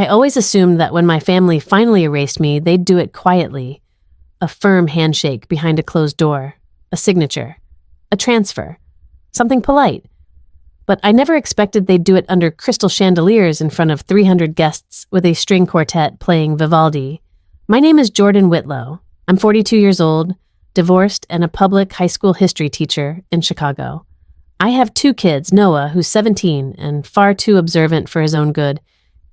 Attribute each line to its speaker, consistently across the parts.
Speaker 1: I always assumed that when my family finally erased me, they'd do it quietly. A firm handshake behind a closed door, a signature, a transfer, something polite. But I never expected they'd do it under crystal chandeliers in front of 300 guests with a string quartet playing Vivaldi. My name is Jordan Whitlow. I'm 42 years old, divorced, and a public high school history teacher in Chicago. I have 2 kids, Noah, who's 17 and far too observant for his own good,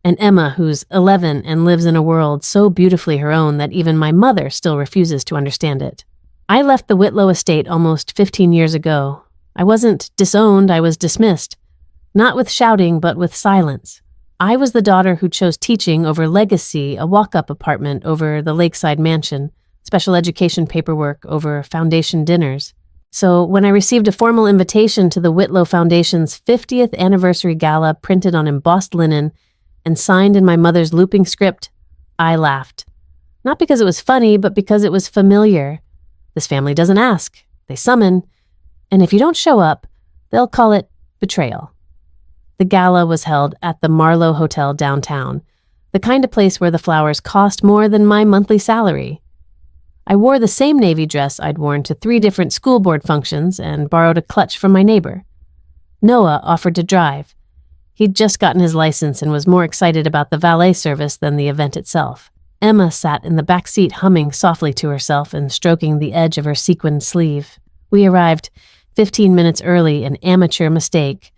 Speaker 1: and Emma, who's 11 and lives in a world so beautifully her own that even my mother still refuses to understand it. I left the Whitlow estate almost 15 years ago. I wasn't disowned, I was dismissed. Not with shouting, but with silence. I was the daughter who chose teaching over legacy, a walk-up apartment over the lakeside mansion, special education paperwork over foundation dinners. So when I received a formal invitation to the Whitlow Foundation's 50th anniversary gala printed on embossed linen and signed in my mother's looping script, I laughed. Not because it was funny, but because it was familiar. This family doesn't ask, they summon. And if you don't show up, they'll call it betrayal. The gala was held at the Marlowe Hotel downtown, the kind of place where the flowers cost more than my monthly salary. I wore the same navy dress I'd worn to 3 different school board functions and borrowed a clutch from my neighbor. Noah offered to drive. He'd just gotten his license and was more excited about the valet service than the event itself. Emma sat in the back seat humming softly to herself and stroking the edge of her sequined sleeve. We arrived 15 minutes early, an amateur mistake.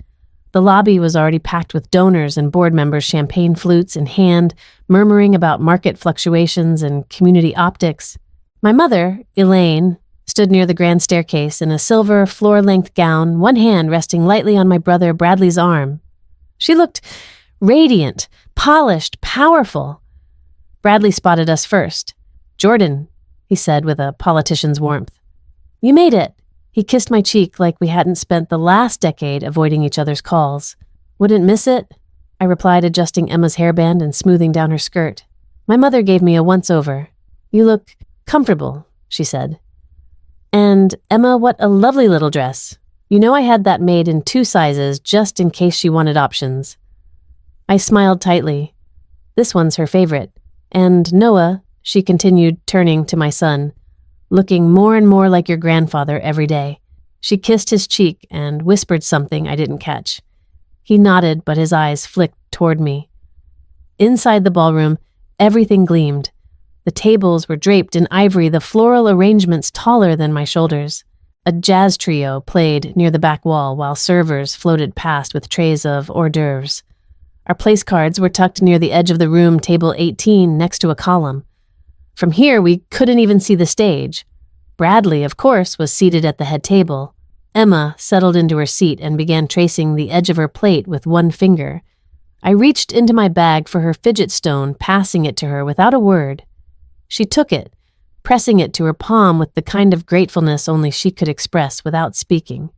Speaker 1: The lobby was already packed with donors and board members, champagne flutes in hand, murmuring about market fluctuations and community optics. My mother, Elaine, stood near the grand staircase in a silver, floor-length gown, one hand resting lightly on my brother Bradley's arm. She looked radiant, polished, powerful. Bradley spotted us first. "Jordan," he said with a politician's warmth. "You made it." He kissed my cheek like we hadn't spent the last decade avoiding each other's calls. "Wouldn't miss it," I replied, adjusting Emma's hairband and smoothing down her skirt. My mother gave me a once-over. "You look comfortable," she said. "And, Emma, what a lovely little dress. You know I had that made in 2 sizes just in case she wanted options." I smiled tightly. "This one's her favorite. And Noah," she continued, turning to my son, "looking more and more like your grandfather every day." She kissed his cheek and whispered something I didn't catch. He nodded, but his eyes flicked toward me. Inside the ballroom, everything gleamed. The tables were draped in ivory, the floral arrangements taller than my shoulders. A jazz trio played near the back wall while servers floated past with trays of hors d'oeuvres. Our place cards were tucked near the edge of the room, table 18, next to a column. From here, we couldn't even see the stage. Bradley, of course, was seated at the head table. Emma settled into her seat and began tracing the edge of her plate with one finger. I reached into my bag for her fidget stone, passing it to her without a word. She took it, pressing it to her palm with the kind of gratefulness only she could express without speaking.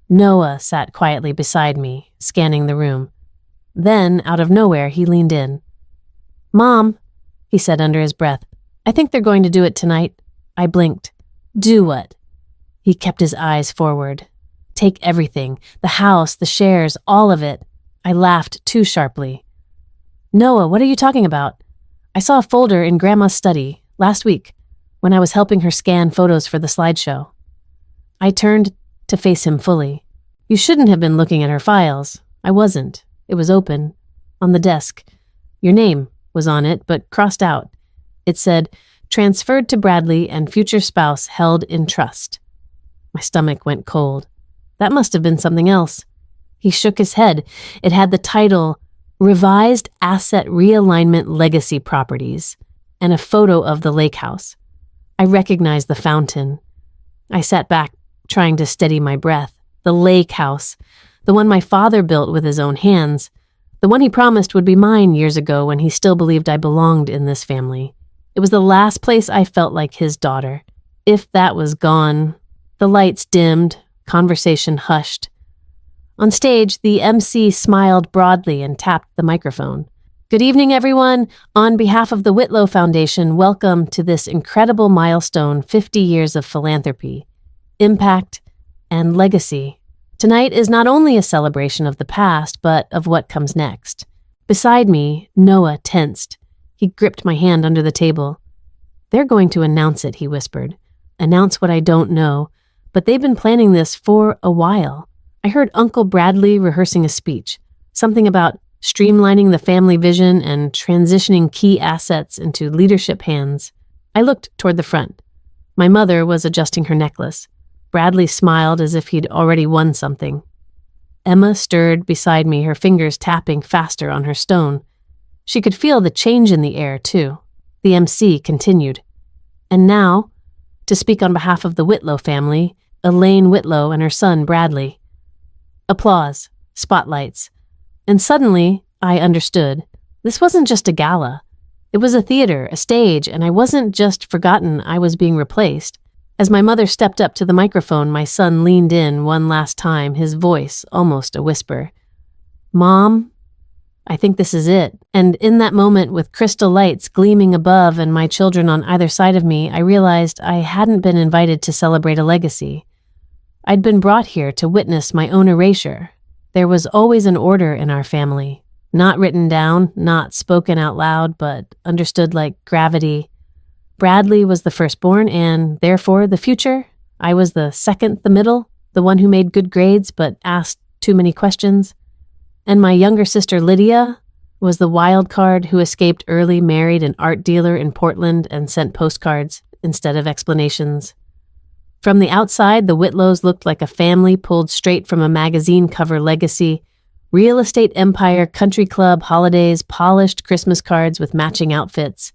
Speaker 1: Noah sat quietly beside me, scanning the room. Then, out of nowhere, he leaned in. "Mom," he said under his breath, "I think they're going to do it tonight." I blinked. "Do what?" He kept his eyes forward. "Take everything, the house, the shares, all of it." I laughed too sharply. "Noah, what are you talking about? I saw a folder in Grandma's study last week when I was helping her scan photos for the slideshow." I turned to face him fully. "You shouldn't have been looking at her files." I wasn't. It was open, on the desk. Your name was on it, but crossed out. It said, "Transferred to Bradley and future spouse held in trust." My stomach went cold. That must have been something else. He shook his head. It had the title, "Revised Asset Realignment Legacy Properties," and a photo of the lake house. I recognized the fountain. I sat back, trying to steady my breath. The lake house. The one my father built with his own hands. The one he promised would be mine years ago when he still believed I belonged in this family. It was the last place I felt like his daughter. If that was gone, the lights dimmed, conversation hushed. On stage, the MC smiled broadly and tapped the microphone. "Good evening, everyone. On behalf of the Whitlow Foundation, welcome to this incredible milestone, 50 years of philanthropy, impact, and legacy. Tonight is not only a celebration of the past, but of what comes next. Beside me, Noah tensed. He gripped my hand under the table. "They're going to announce it," he whispered. "Announce what I don't know. But they've been planning this for a while." I heard Uncle Bradley rehearsing a speech, something about streamlining the family vision and transitioning key assets into leadership hands. I looked toward the front. My mother was adjusting her necklace. Bradley smiled as if he'd already won something. Emma stirred beside me, her fingers tapping faster on her stone. She could feel the change in the air, too. The MC continued. "And now, to speak on behalf of the Whitlow family, Elaine Whitlow and her son, Bradley." Applause, spotlights. And suddenly, I understood. This wasn't just a gala. It was a theater, a stage, and I wasn't just forgotten I was being replaced. As my mother stepped up to the microphone, my son leaned in one last time, his voice almost a whisper. "Mom, I think this is it." And in that moment, with crystal lights gleaming above and my children on either side of me, I realized I hadn't been invited to celebrate a legacy. I'd been brought here to witness my own erasure. There was always an order in our family, not written down, not spoken out loud, but understood like gravity. Bradley was the firstborn and, therefore, the future. I was the second, the middle, the one who made good grades but asked too many questions. And my younger sister, Lydia, was the wild card who escaped early, married an art dealer in Portland, and sent postcards instead of explanations. From the outside, the Whitlows looked like a family pulled straight from a magazine cover legacy. Real estate empire, country club, holidays, polished Christmas cards with matching outfits.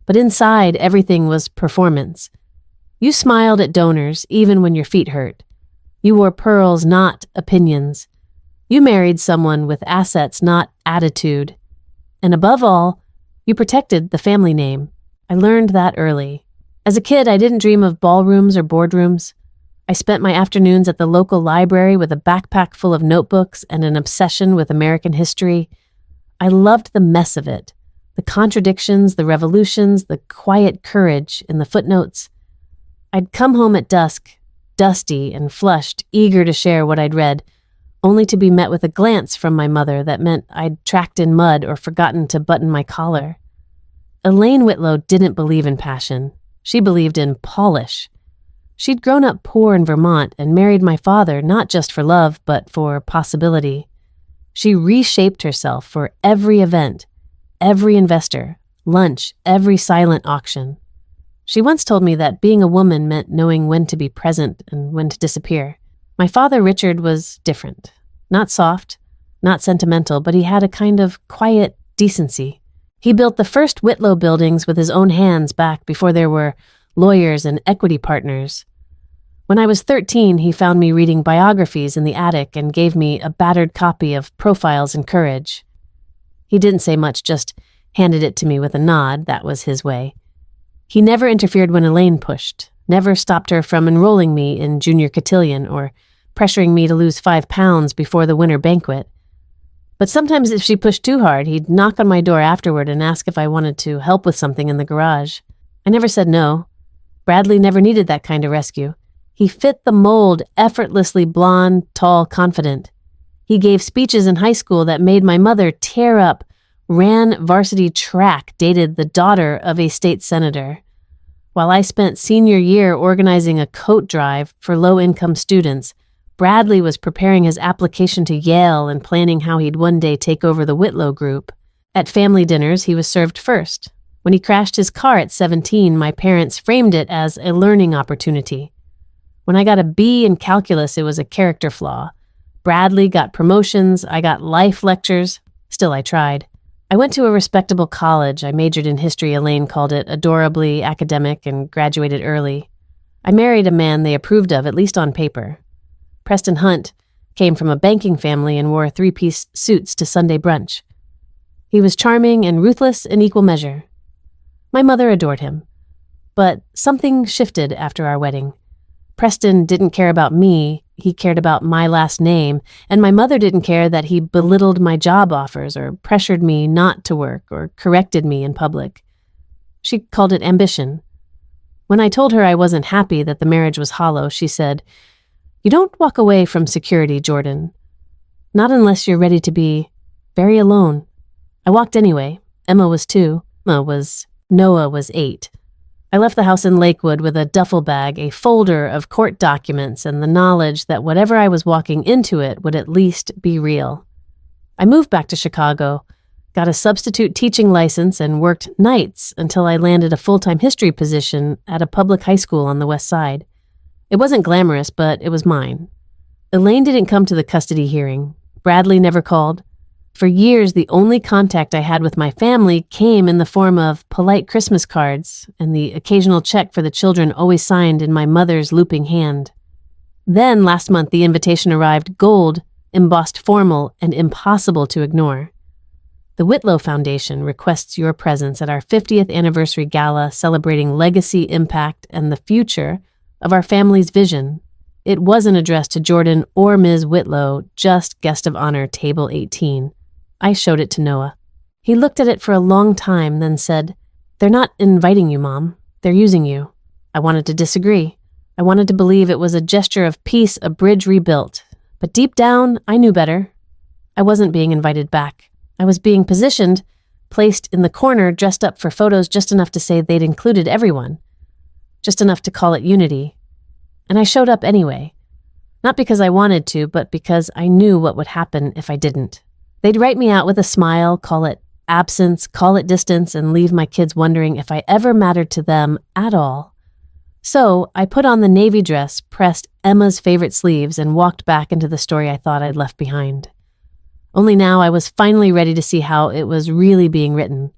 Speaker 1: But inside, everything was performance. You smiled at donors, even when your feet hurt. You wore pearls, not opinions. You married someone with assets, not attitude. And above all, you protected the family name. I learned that early. As a kid, I didn't dream of ballrooms or boardrooms. I spent my afternoons at the local library with a backpack full of notebooks and an obsession with American history. I loved the mess of it, the contradictions, the revolutions, the quiet courage in the footnotes. I'd come home at dusk, dusty and flushed, eager to share what I'd read, only to be met with a glance from my mother that meant I'd tracked in mud or forgotten to button my collar. Elaine Whitlow didn't believe in passion. She believed in polish. She'd grown up poor in Vermont and married my father not just for love, but for possibility. She reshaped herself for every event, every investor, lunch, every silent auction. She once told me that being a woman meant knowing when to be present and when to disappear. My father, Richard, was different. Not soft, not sentimental, but he had a kind of quiet decency. He built the first Whitlow buildings with his own hands back before there were lawyers and equity partners. When I was 13, he found me reading biographies in the attic and gave me a battered copy of Profiles in Courage. He didn't say much, just handed it to me with a nod. That was his way. He never interfered when Elaine pushed, never stopped her from enrolling me in junior cotillion or pressuring me to lose 5 pounds before the winter banquet. But sometimes if she pushed too hard, he'd knock on my door afterward and ask if I wanted to help with something in the garage. I never said no. Bradley never needed that kind of rescue. He fit the mold, effortlessly blonde, tall, confident. He gave speeches in high school that made my mother tear up, ran varsity track, dated the daughter of a state senator. While I spent senior year organizing a coat drive for low-income students, Bradley was preparing his application to Yale and planning how he'd one day take over the Whitlow Group. At family dinners, he was served first. When he crashed his car at 17, my parents framed it as a learning opportunity. When I got a B in calculus, it was a character flaw. Bradley got promotions, I got life lectures. Still, I tried. I went to a respectable college. I majored in history, Elaine called it, adorably academic, and graduated early. I married a man they approved of, at least on paper. Preston Hunt came from a banking family and wore 3-piece suits to Sunday brunch. He was charming and ruthless in equal measure. My mother adored him. But something shifted after our wedding. Preston didn't care about me, he cared about my last name, and my mother didn't care that he belittled my job offers or pressured me not to work or corrected me in public. She called it ambition. When I told her I wasn't happy that the marriage was hollow, she said, "You don't walk away from security, Jordan. Not unless you're ready to be very alone." I walked anyway. Emma was 2. Noah was 8. I left the house in Lakewood with a duffel bag, a folder of court documents, and the knowledge that whatever I was walking into it would at least be real. I moved back to Chicago, got a substitute teaching license, and worked nights until I landed a full-time history position at a public high school on the west side. It wasn't glamorous, but it was mine. Elaine didn't come to the custody hearing. Bradley never called. For years, the only contact I had with my family came in the form of polite Christmas cards and the occasional check for the children always signed in my mother's looping hand. Then, last month, the invitation arrived, gold, embossed formal, and impossible to ignore. The Whitlow Foundation requests your presence at our 50th anniversary gala celebrating legacy, impact, and the future of our family's vision. It wasn't addressed to Jordan or Ms. Whitlow, just guest of honor, table 18. I showed it to Noah. He looked at it for a long time, then said, "They're not inviting you, Mom. They're using you." I wanted to disagree. I wanted to believe it was a gesture of peace, a bridge rebuilt. But deep down, I knew better. I wasn't being invited back. I was being positioned, placed in the corner, dressed up for photos just enough to say they'd included everyone. Just enough to call it unity. And I showed up anyway. Not because I wanted to, but because I knew what would happen if I didn't. They'd write me out with a smile, call it absence, call it distance, and leave my kids wondering if I ever mattered to them at all. So I put on the navy dress, pressed Emma's favorite sleeves, and walked back into the story I thought I'd left behind. Only now I was finally ready to see how it was really being written.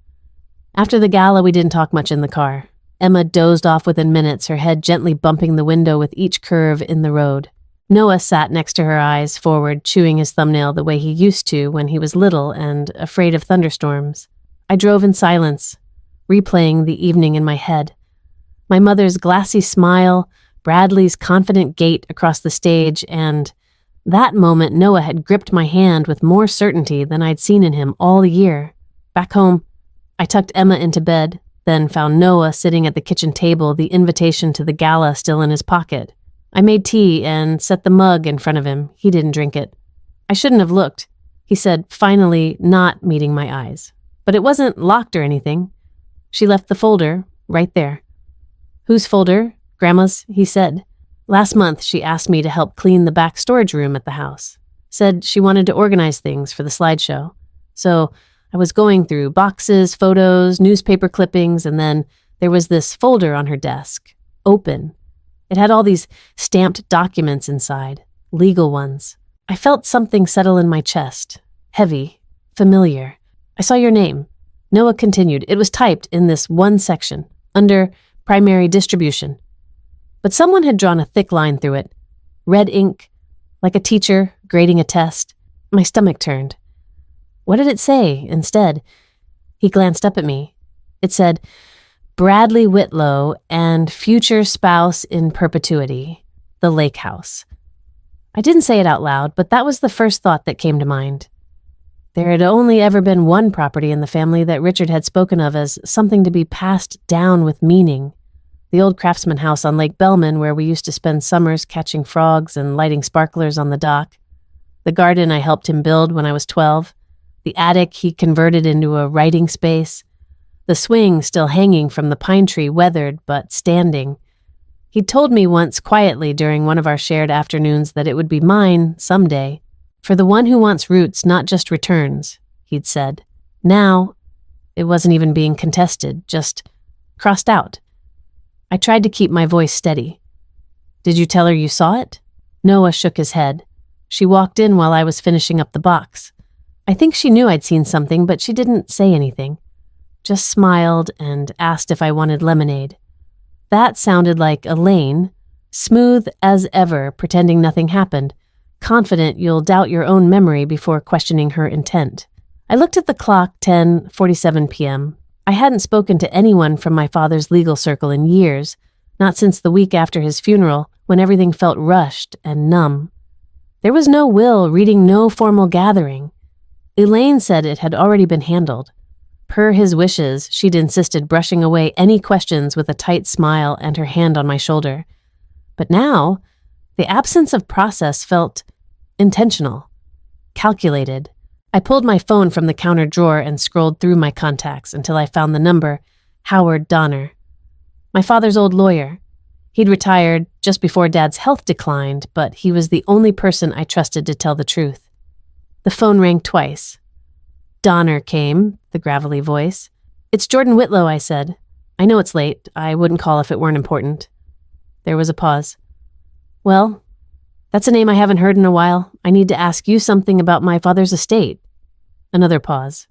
Speaker 1: After the gala, we didn't talk much in the car. Emma dozed off within minutes, her head gently bumping the window with each curve in the road. Noah sat next to her, eyes forward, chewing his thumbnail the way he used to when he was little and afraid of thunderstorms. I drove in silence, replaying the evening in my head. My mother's glassy smile, Bradley's confident gait across the stage, and that moment Noah had gripped my hand with more certainty than I'd seen in him all year. Back home, I tucked Emma into bed, then found Noah sitting at the kitchen table, the invitation to the gala still in his pocket. I made tea and set the mug in front of him. He didn't drink it. "I shouldn't have looked," he said, finally not meeting my eyes. "But it wasn't locked or anything." She left the folder right there. "Whose folder?" "Grandma's," he said. "Last month, she asked me to help clean the back storage room at the house. Said she wanted to organize things for the slideshow. So I was going through boxes, photos, newspaper clippings, and then there was this folder on her desk, open. It had all these stamped documents inside, legal ones. I felt something settle in my chest, heavy, familiar. "I saw your name," Noah continued. "It was typed in this one section, under primary distribution. But someone had drawn a thick line through it, red ink, like a teacher grading a test." My stomach turned. What did it say instead? He glanced up at me. It said, "Bradley Whitlow and future spouse in perpetuity, the lake house." I didn't say it out loud, but that was the first thought that came to mind. There had only ever been one property in the family that Richard had spoken of as something to be passed down with meaning. The old craftsman house on Lake Bellman, where we used to spend summers catching frogs and lighting sparklers on the dock. The garden I helped him build when I was 12. The attic he converted into a writing space. The swing still hanging from the pine tree, weathered but standing. He'd told me once quietly during one of our shared afternoons that it would be mine someday. "For the one who wants roots, not just returns," he'd said. Now, it wasn't even being contested, just crossed out. I tried to keep my voice steady. "Did you tell her you saw it?" Noah shook his head. She walked in while I was finishing up the box. I think she knew I'd seen something, but she didn't say anything. Just smiled and asked if I wanted lemonade. That sounded like Elaine, smooth as ever, pretending nothing happened, confident you'll doubt your own memory before questioning her intent. I looked at the clock, 10:47 p.m. I hadn't spoken to anyone from my father's legal circle in years, not since the week after his funeral, when everything felt rushed and numb. There was no will, reading no formal gathering. Elaine said it had already been handled. Per his wishes, she'd insisted, brushing away any questions with a tight smile and her hand on my shoulder. But now, the absence of process felt intentional, calculated, I pulled my phone from the counter drawer and scrolled through my contacts until I found the number, Howard Donner. My father's old lawyer. He'd retired just before Dad's health declined, but he was the only person I trusted to tell the truth. The phone rang twice. Donner came, the gravelly voice. "It's Jordan Whitlow," I said. "I know it's late. I wouldn't call if it weren't important." There was a pause. "Well, that's a name I haven't heard in a while. I need to ask you something about my father's estate." Another pause.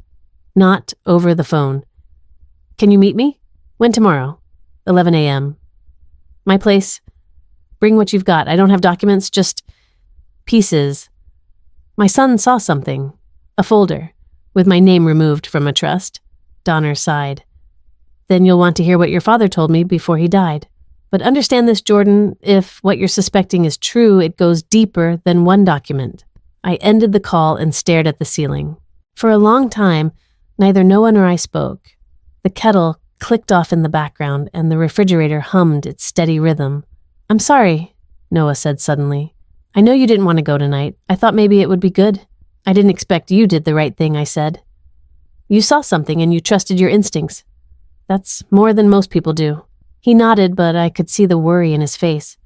Speaker 1: Not over the phone. "Can you meet me?" "When tomorrow?" 11 a.m. "My place. Bring what you've got. I don't have documents, just pieces." "My son saw something. A folder, with my name removed from a trust." Donner sighed. "Then you'll want to hear what your father told me before he died. But understand this, Jordan, if what you're suspecting is true, it goes deeper than one document." I ended the call and stared at the ceiling. For a long time, neither Noah nor I spoke. The kettle clicked off in the background, and the refrigerator hummed its steady rhythm. "I'm sorry," Noah said suddenly. "I know you didn't want to go tonight. I thought maybe it would be good." "I didn't expect you did the right thing," I said. "You saw something and you trusted your instincts. That's more than most people do." He nodded, but I could see the worry in his face.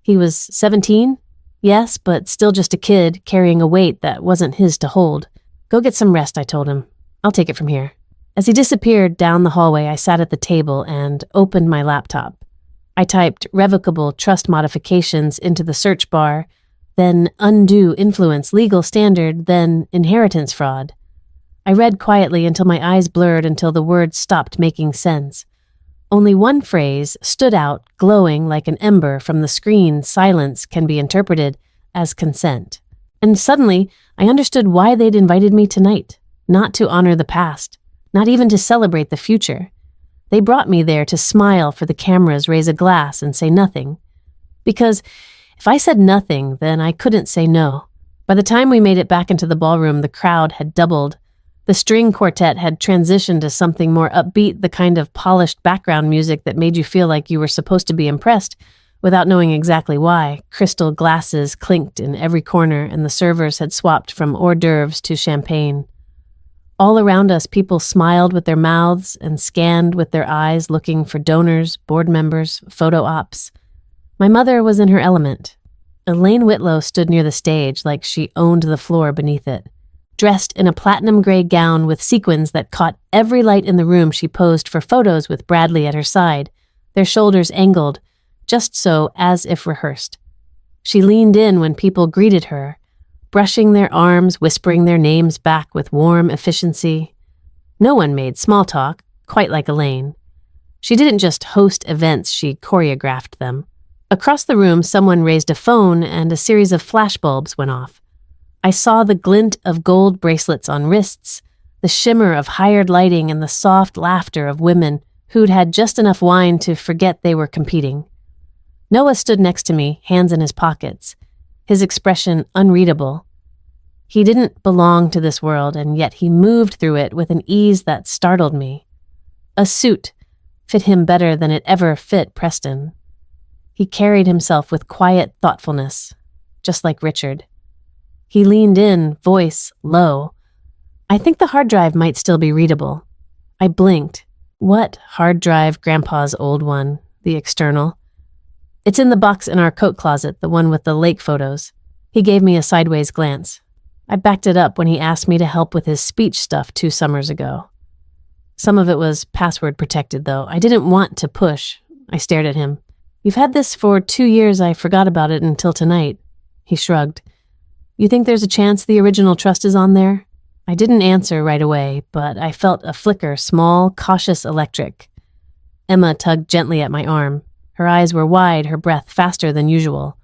Speaker 1: He was 17? Yes, but still just a kid, carrying a weight that wasn't his to hold. "Go get some rest," I told him. "I'll take it from here." As he disappeared down the hallway, I sat at the table and opened my laptop. I typed revocable trust modifications into the search bar, then undue influence legal standard, then inheritance fraud. I read quietly until my eyes blurred until the words stopped making sense. Only one phrase stood out, glowing like an ember from the screen. Silence can be interpreted as consent. And suddenly, I understood why they'd invited me tonight. Not to honor the past, not even to celebrate the future. They brought me there to smile for the cameras, raise a glass, and say nothing. Because if I said nothing, then I couldn't say no. By the time we made it back into the ballroom, the crowd had doubled. The string quartet had transitioned to something more upbeat, the kind of polished background music that made you feel like you were supposed to be impressed without knowing exactly why. Crystal glasses clinked in every corner, and the servers had swapped from hors d'oeuvres to champagne. All around us, people smiled with their mouths and scanned with their eyes, looking for donors, board members, photo ops. My mother was in her element. Elaine Whitlow stood near the stage like she owned the floor beneath it. Dressed in a platinum gray gown with sequins that caught every light in the room, she posed for photos with Bradley at her side, their shoulders angled, just so as if rehearsed. She leaned in when people greeted her, brushing their arms, whispering their names back with warm efficiency. No one made small talk, quite like Elaine. She didn't just host events, she choreographed them. Across the room, someone raised a phone and a series of flashbulbs went off. I saw the glint of gold bracelets on wrists, the shimmer of hired lighting, and the soft laughter of women who'd had just enough wine to forget they were competing. Noah stood next to me, hands in his pockets, his expression unreadable. He didn't belong to this world, and yet he moved through it with an ease that startled me. A suit fit him better than it ever fit Preston. He carried himself with quiet thoughtfulness, just like Richard. He leaned in, voice low. "I think the hard drive might still be readable." I blinked. "What hard drive?" Grandpa's old one, the external. "It's in the box in our coat closet, the one with the lake photos." He gave me a sideways glance. I backed it up when he asked me to help with his speech stuff 2 summers ago. Some of it was password protected, though. I didn't want to push. I stared at him. "You've had this for 2 years. I forgot about it until tonight." He shrugged. "You think there's a chance the original trust is on there?" I didn't answer right away, but I felt a flicker, small, cautious electric. Emma tugged gently at my arm. Her eyes were wide, her breath faster than usual.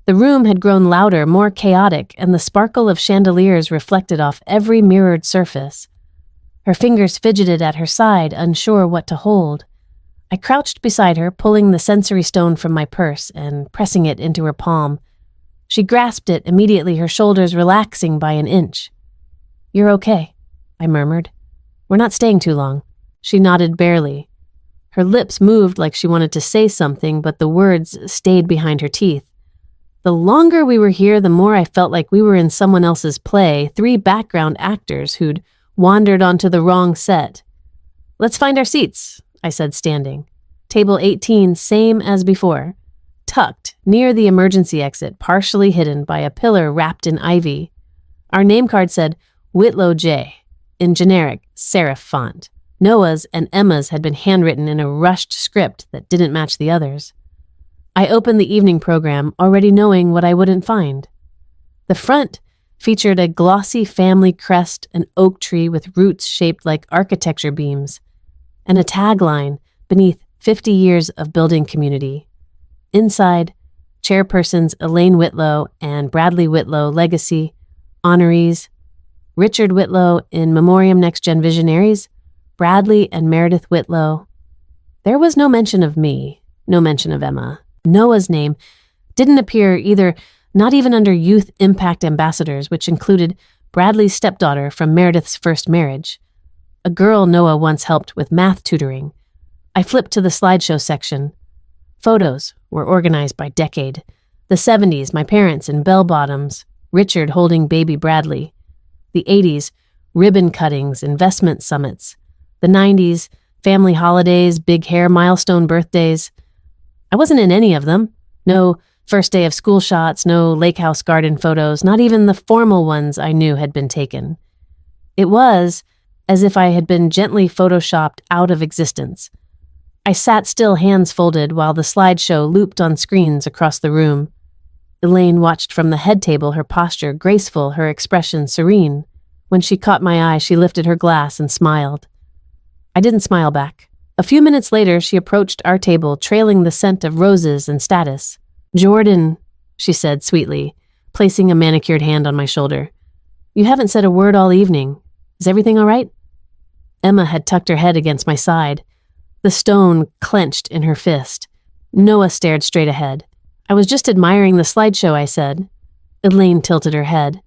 Speaker 1: The room had grown louder, more chaotic, and the sparkle of chandeliers reflected off every mirrored surface. Her fingers fidgeted at her side, unsure what to hold. I crouched beside her, pulling the sensory stone from my purse and pressing it into her palm. She grasped it immediately, her shoulders relaxing by an inch. "You're okay," I murmured. "We're not staying too long." She nodded barely. Her lips moved like she wanted to say something, but the words stayed behind her teeth. The longer we were here, the more I felt like we were in someone else's play, 3 background actors who'd wandered onto the wrong set. "Let's find our seats," I said, standing. Table 18, same as before. Tucked near the emergency exit, partially hidden by a pillar wrapped in ivy. Our name card said Whitlow J. in generic serif font. Noah's and Emma's had been handwritten in a rushed script that didn't match the others. I opened the evening program, already knowing what I wouldn't find. The front featured a glossy family crest, an oak tree with roots shaped like architecture beams, and a tagline beneath 50 years of building community. Inside, chairpersons Elaine Whitlow and Bradley Whitlow legacy, honorees, Richard Whitlow in memoriam Next Gen Visionaries, Bradley and Meredith Whitlow. There was no mention of me, no mention of Emma. Noah's name didn't appear either, not even under Youth Impact Ambassadors, which included Bradley's stepdaughter from Meredith's first marriage, a girl Noah once helped with math tutoring. I flipped to the slideshow section. Photos were organized by decade. The 70s, my parents in bell-bottoms, Richard holding baby Bradley. The 80s, ribbon cuttings, investment summits. The 90s, family holidays, big hair, milestone birthdays. I wasn't in any of them. No first day of school shots, no lake house garden photos, not even the formal ones I knew had been taken. It was as if I had been gently photoshopped out of existence. I sat still, hands folded, while the slideshow looped on screens across the room. Elaine watched from the head table, her posture graceful, her expression serene. When she caught my eye, she lifted her glass and smiled. I didn't smile back. A few minutes later, she approached our table, trailing the scent of roses and status. "Jordan," she said sweetly, placing a manicured hand on my shoulder. "You haven't said a word all evening. Is everything all right?" Emma had tucked her head against my side, the stone clenched in her fist. Noah stared straight ahead. "I was just admiring the slideshow," I said. Elaine tilted her head.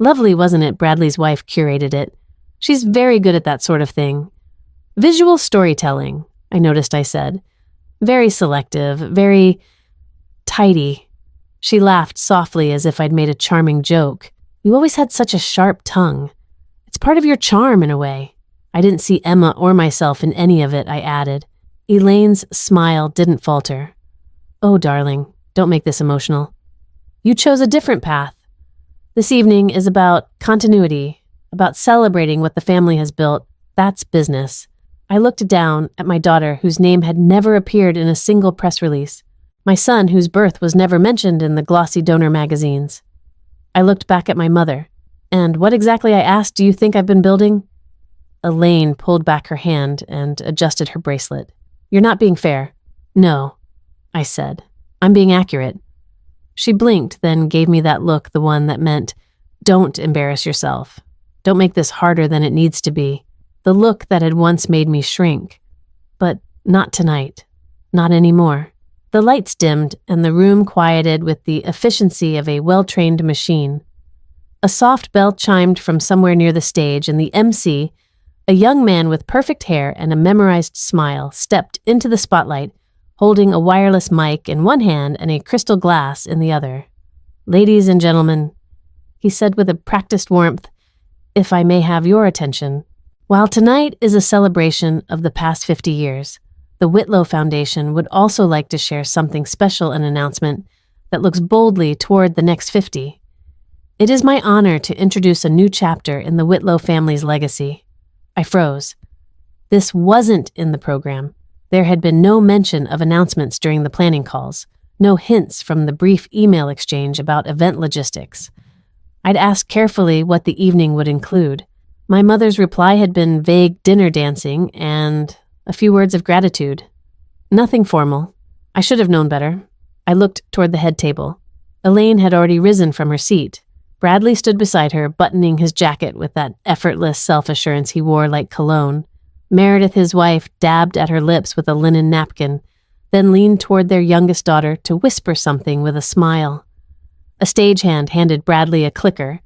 Speaker 1: "Lovely, wasn't it?" Bradley's wife curated it. "She's very good at that sort of thing." "Visual storytelling," I noticed I said. "Very selective, very tidy." She laughed softly as if I'd made a charming joke. "You always had such a sharp tongue. It's part of your charm in a way." I didn't see Emma or myself in any of it, I added. Elaine's smile didn't falter. "Oh, darling, don't make this emotional. You chose a different path. This evening is about continuity, about celebrating what the family has built. That's business." I looked down at my daughter, whose name had never appeared in a single press release. My son, whose birth was never mentioned in the glossy donor magazines. I looked back at my mother. "And what exactly," I asked, "do you think I've been building?" Elaine pulled back her hand and adjusted her bracelet. "You're not being fair." "No," I said. "I'm being accurate." She blinked, then gave me that look, the one that meant, "Don't embarrass yourself. Don't make this harder than it needs to be." The look that had once made me shrink. But not tonight. Not anymore. The lights dimmed and the room quieted with the efficiency of a well-trained machine. A soft bell chimed from somewhere near the stage, and the MC, a young man with perfect hair and a memorized smile, stepped into the spotlight, holding a wireless mic in one hand and a crystal glass in the other. "Ladies and gentlemen," he said with a practiced warmth, "if I may have your attention. While tonight is a celebration of the past 50 years, the Whitlow Foundation would also like to share something special, an announcement that looks boldly toward the next 50. It is my honor to introduce a new chapter in the Whitlow family's legacy." I froze. This wasn't in the program. There had been no mention of announcements during the planning calls, no hints from the brief email exchange about event logistics. I'd asked carefully what the evening would include. My mother's reply had been vague dinner dancing and a few words of gratitude. Nothing formal. I should have known better. I looked toward the head table. Elaine had already risen from her seat. Bradley stood beside her, buttoning his jacket with that effortless self-assurance he wore like cologne. Meredith, his wife, dabbed at her lips with a linen napkin, then leaned toward their youngest daughter to whisper something with a smile. A stagehand handed Bradley a clicker,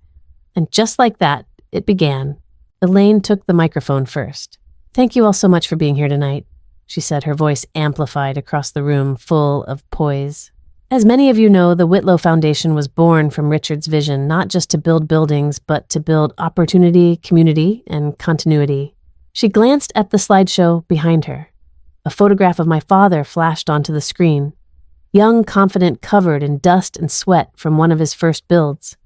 Speaker 1: and just like that, it began. Elaine took the microphone first. "Thank you all so much for being here tonight," she said, her voice amplified across the room, full of poise. As many of you know, the Whitlow Foundation was born from Richard's vision, not just to build buildings, but to build opportunity, community, and continuity. She glanced at the slideshow behind her. A photograph of my father flashed onto the screen. Young, confident, covered in dust and sweat from one of his first builds.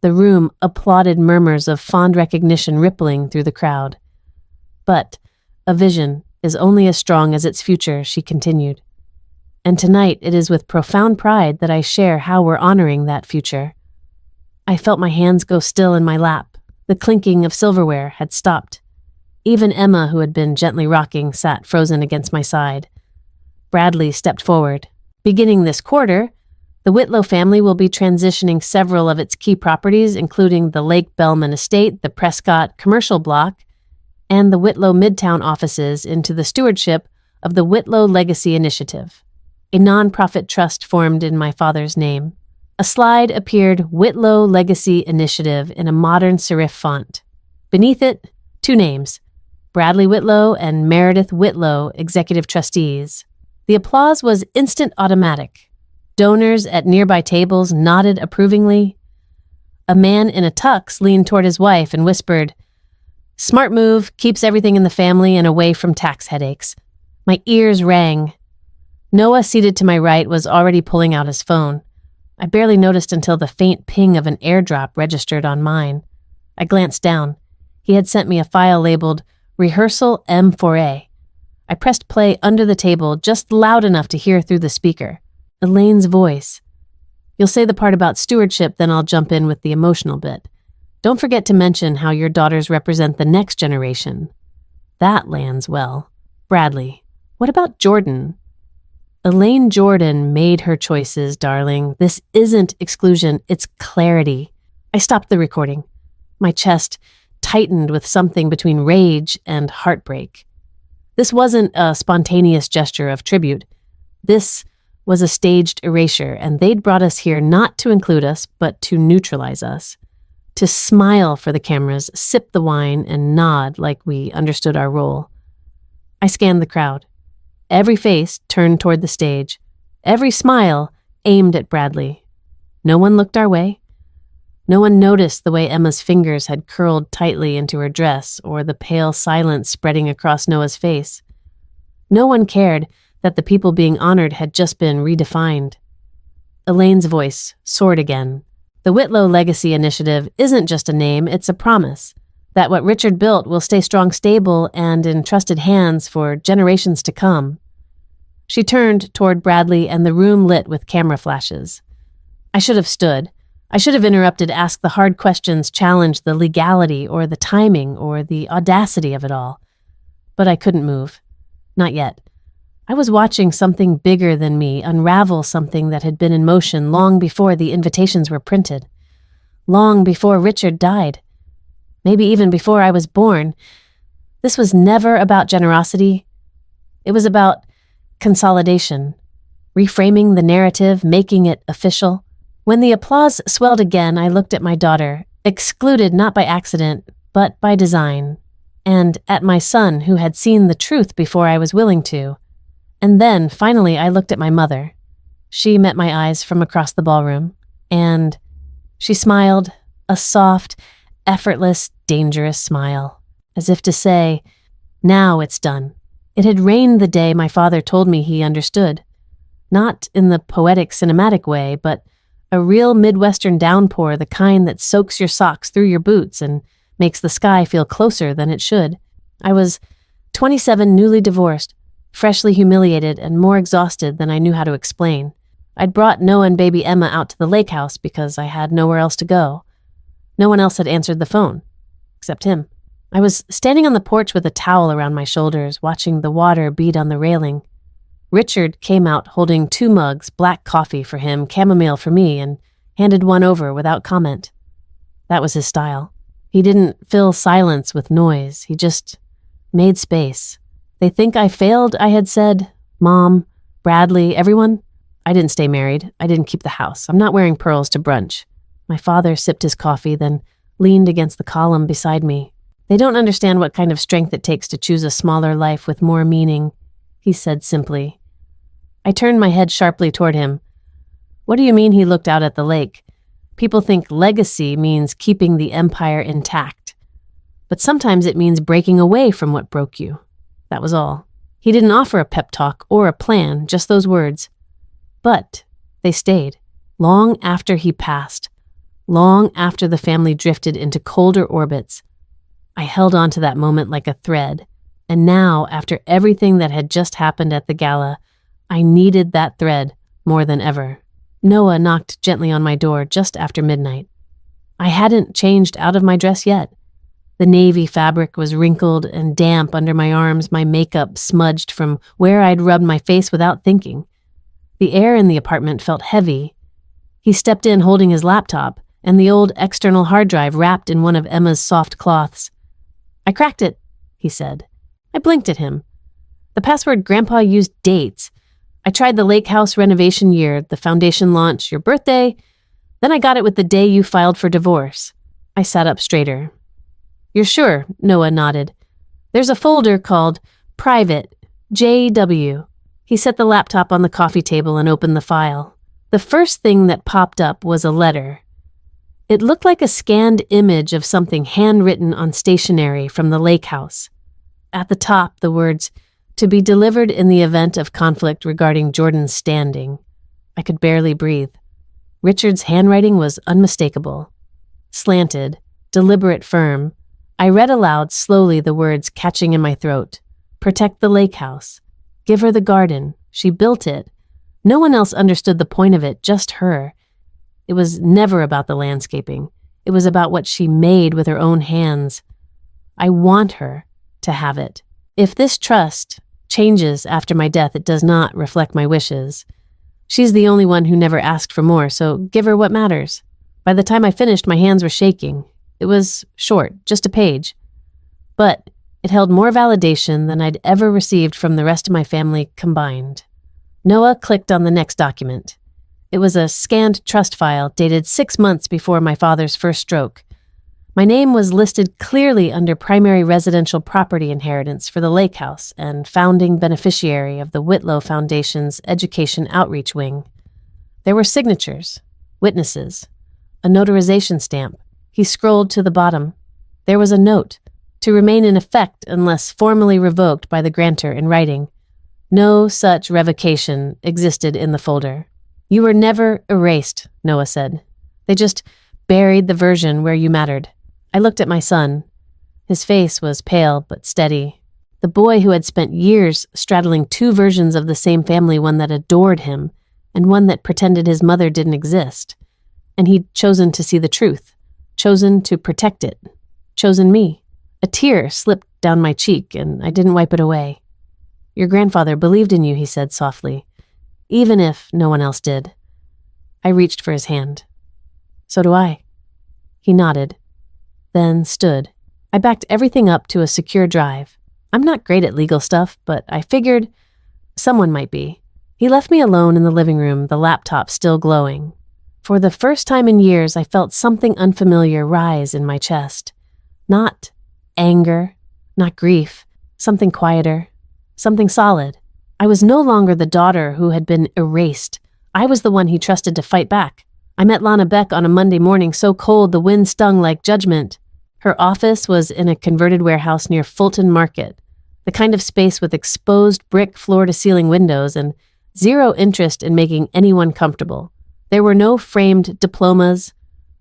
Speaker 1: The room applauded, murmurs of fond recognition rippling through the crowd. But a vision is only as strong as its future, she continued. And tonight it is with profound pride that I share how we're honoring that future. I felt my hands go still in my lap. The clinking of silverware had stopped. Even Emma, who had been gently rocking, sat frozen against my side. Bradley stepped forward. Beginning this quarter, the Whitlow family will be transitioning several of its key properties, including the Lake Bellman Estate, the Prescott Commercial Block, and the Whitlow Midtown offices, into the stewardship of the Whitlow Legacy Initiative, a nonprofit trust formed in my father's name. A slide appeared, Whitlow Legacy Initiative, in a modern serif font. Beneath it, two names, Bradley Whitlow and Meredith Whitlow, executive trustees. The applause was instant automatic. Donors at nearby tables nodded approvingly. A man in a tux leaned toward his wife and whispered, "Smart move, keeps everything in the family and away from tax headaches." My ears rang. Noah, seated to my right, was already pulling out his phone. I barely noticed until the faint ping of an airdrop registered on mine. I glanced down. He had sent me a file labeled Rehearsal M4A. I pressed play under the table, just loud enough to hear through the speaker. Elaine's voice. "You'll say the part about stewardship, then I'll jump in with the emotional bit. Don't forget to mention how your daughters represent the next generation." That lands well. "Bradley, what about Jordan?" "Elaine Jordan made her choices, darling. This isn't exclusion, it's clarity." I stopped the recording. My chest tightened with something between rage and heartbreak. This wasn't a spontaneous gesture of tribute. This was a staged erasure, and they'd brought us here not to include us, but to neutralize us. To smile for the cameras, sip the wine, and nod like we understood our role. I scanned the crowd. Every face turned toward the stage. Every smile aimed at Bradley. No one looked our way. No one noticed the way Emma's fingers had curled tightly into her dress, or the pale silence spreading across Noah's face. No one cared that the people being honored had just been redefined. Elaine's voice soared again. "The Whitlow Legacy Initiative isn't just a name, it's a promise that what Richard built will stay strong, stable, and in trusted hands for generations to come." She turned toward Bradley, and the room lit with camera flashes. I should have stood. I should have interrupted, asked the hard questions, challenged the legality or the timing or the audacity of it all. But I couldn't move. Not yet. I was watching something bigger than me unravel something that had been in motion long before the invitations were printed. Long before Richard died. Maybe even before I was born. This was never about generosity. It was about consolidation. Reframing the narrative, making it official. When the applause swelled again, I looked at my daughter, excluded not by accident, but by design, and at my son, who had seen the truth before I was willing to. And then, finally, I looked at my mother. She met my eyes from across the ballroom, and she smiled, a soft, effortless, dangerous smile, as if to say, "Now it's done." It had rained the day my father told me he understood. Not in the poetic, cinematic way, but a real Midwestern downpour, the kind that soaks your socks through your boots and makes the sky feel closer than it should. I was 27, newly divorced, freshly humiliated and more exhausted than I knew how to explain. I'd brought Noah and baby Emma out to the lake house because I had nowhere else to go. No one else had answered the phone, except him. I was standing on the porch with a towel around my shoulders, watching the water beat on the railing. Richard came out holding 2 mugs, black coffee for him, chamomile for me, and handed one over without comment. That was his style. He didn't fill silence with noise. He just made space. "They think I failed," I had said. "Mom, Bradley, everyone." I didn't stay married. I didn't keep the house. I'm not wearing pearls to brunch. My father sipped his coffee, then leaned against the column beside me. "They don't understand what kind of strength it takes to choose a smaller life with more meaning," he said simply. I turned my head sharply toward him. What do you mean he looked out at the lake? People think legacy means keeping the empire intact. But sometimes it means breaking away from what broke you. That was all. He didn't offer a pep talk or a plan, just those words. But they stayed, long after he passed, long after the family drifted into colder orbits. I held on to that moment like a thread, and now, after everything that had just happened at the gala, I needed that thread more than ever. Noah knocked gently on my door just after midnight. I hadn't changed out of my dress yet. The navy fabric was wrinkled and damp under my arms, my makeup smudged from where I'd rubbed my face without thinking. The air in the apartment felt heavy. He stepped in holding his laptop and the old external hard drive wrapped in one of Emma's soft cloths. "I cracked it," he said. I blinked at him. The password Grandpa used dates. I tried the lake house renovation year, the foundation launch, your birthday. Then I got it with the day you filed for divorce. I sat up straighter. "You're sure?" Noah nodded. "There's a folder called Private, JW. He set the laptop on the coffee table and opened the file. The first thing that popped up was a letter. It looked like a scanned image of something handwritten on stationery from the lake house. At the top, the words, "To be delivered in the event of conflict regarding Jordan's standing." I could barely breathe. Richard's handwriting was unmistakable. Slanted, deliberate, firm. I read aloud slowly, the words catching in my throat. "Protect the lake house. Give her the garden. She built it. No one else understood the point of it, just her." It was never about the landscaping. It was about what she made with her own hands. I want her to have it. If this trust changes after my death, it does not reflect my wishes. She's the only one who never asked for more, so give her what matters. By the time I finished, my hands were shaking. It was short, just a page. But it held more validation than I'd ever received from the rest of my family combined. Noah clicked on the next document. It was a scanned trust file dated 6 months before my father's first stroke. My name was listed clearly under primary residential property inheritance for the lake house and founding beneficiary of the Whitlow Foundation's Education Outreach Wing. There were signatures, witnesses, a notarization stamp. He scrolled to the bottom. There was a note, to remain in effect unless formally revoked by the grantor in writing. No such revocation existed in the folder. "You were never erased," Noah said. "They just buried the version where you mattered." I looked at my son. His face was pale but steady. The boy who had spent years straddling two versions of the same family, one that adored him and one that pretended his mother didn't exist. And he'd chosen to see the truth, chosen to protect it, chosen me. A tear slipped down my cheek and I didn't wipe it away. "Your grandfather believed in you," he said softly, "even if no one else did." I reached for his hand. "So do I." He nodded, then stood. I backed everything up to a secure drive. I'm not great at legal stuff, but I figured someone might be. He left me alone in the living room, the laptop still glowing. For the first time in years, I felt something unfamiliar rise in my chest. Not anger, not grief, something quieter, something solid. I was no longer the daughter who had been erased. I was the one he trusted to fight back. I met Lana Beck on a Monday morning so cold the wind stung like judgment. Her office was in a converted warehouse near Fulton Market, the kind of space with exposed brick floor-to-ceiling windows and zero interest in making anyone comfortable. There were no framed diplomas,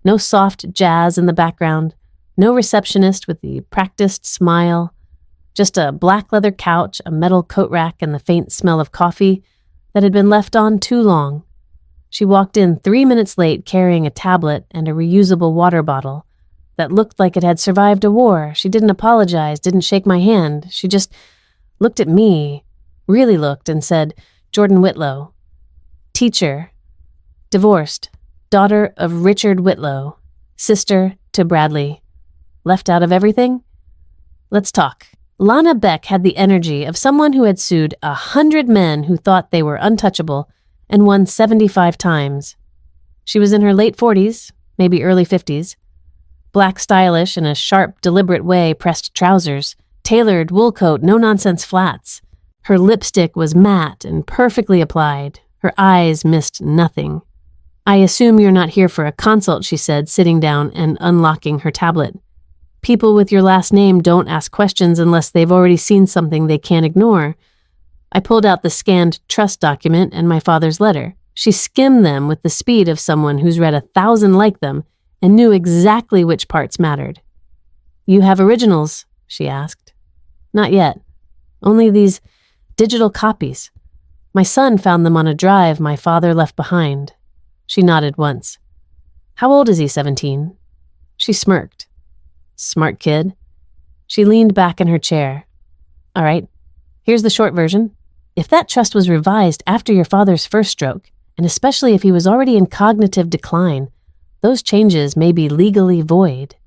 Speaker 1: no soft jazz in the background, no receptionist with the practiced smile, just a black leather couch, a metal coat rack, and the faint smell of coffee that had been left on too long. She walked in 3 minutes late carrying a tablet and a reusable water bottle that looked like it had survived a war. She didn't apologize, didn't shake my hand. She just looked at me, really looked, and said, "Jordan Whitlow, teacher, divorced, daughter of Richard Whitlow, sister to Bradley. Left out of everything? Let's talk." Lana Beck had the energy of someone who had sued 100 men who thought they were untouchable and won 75 times. She was in her late 40s, maybe early 50s. Black stylish in a sharp, deliberate way, pressed trousers, tailored wool coat, no-nonsense flats. Her lipstick was matte and perfectly applied. Her eyes missed nothing. I assume you're not here for a consult, she said, sitting down and unlocking her tablet. People with your last name don't ask questions unless they've already seen something they can't ignore. I pulled out the scanned trust document and my father's letter. She skimmed them with the speed of someone who's read 1,000 like them and knew exactly which parts mattered. You have originals, she asked. Not yet. Only these digital copies. My son found them on a drive my father left behind. She nodded once. How old is he, 17? She smirked. Smart kid. She leaned back in her chair. All right, here's the short version. If that trust was revised after your father's first stroke, and especially if he was already in cognitive decline, those changes may be legally void.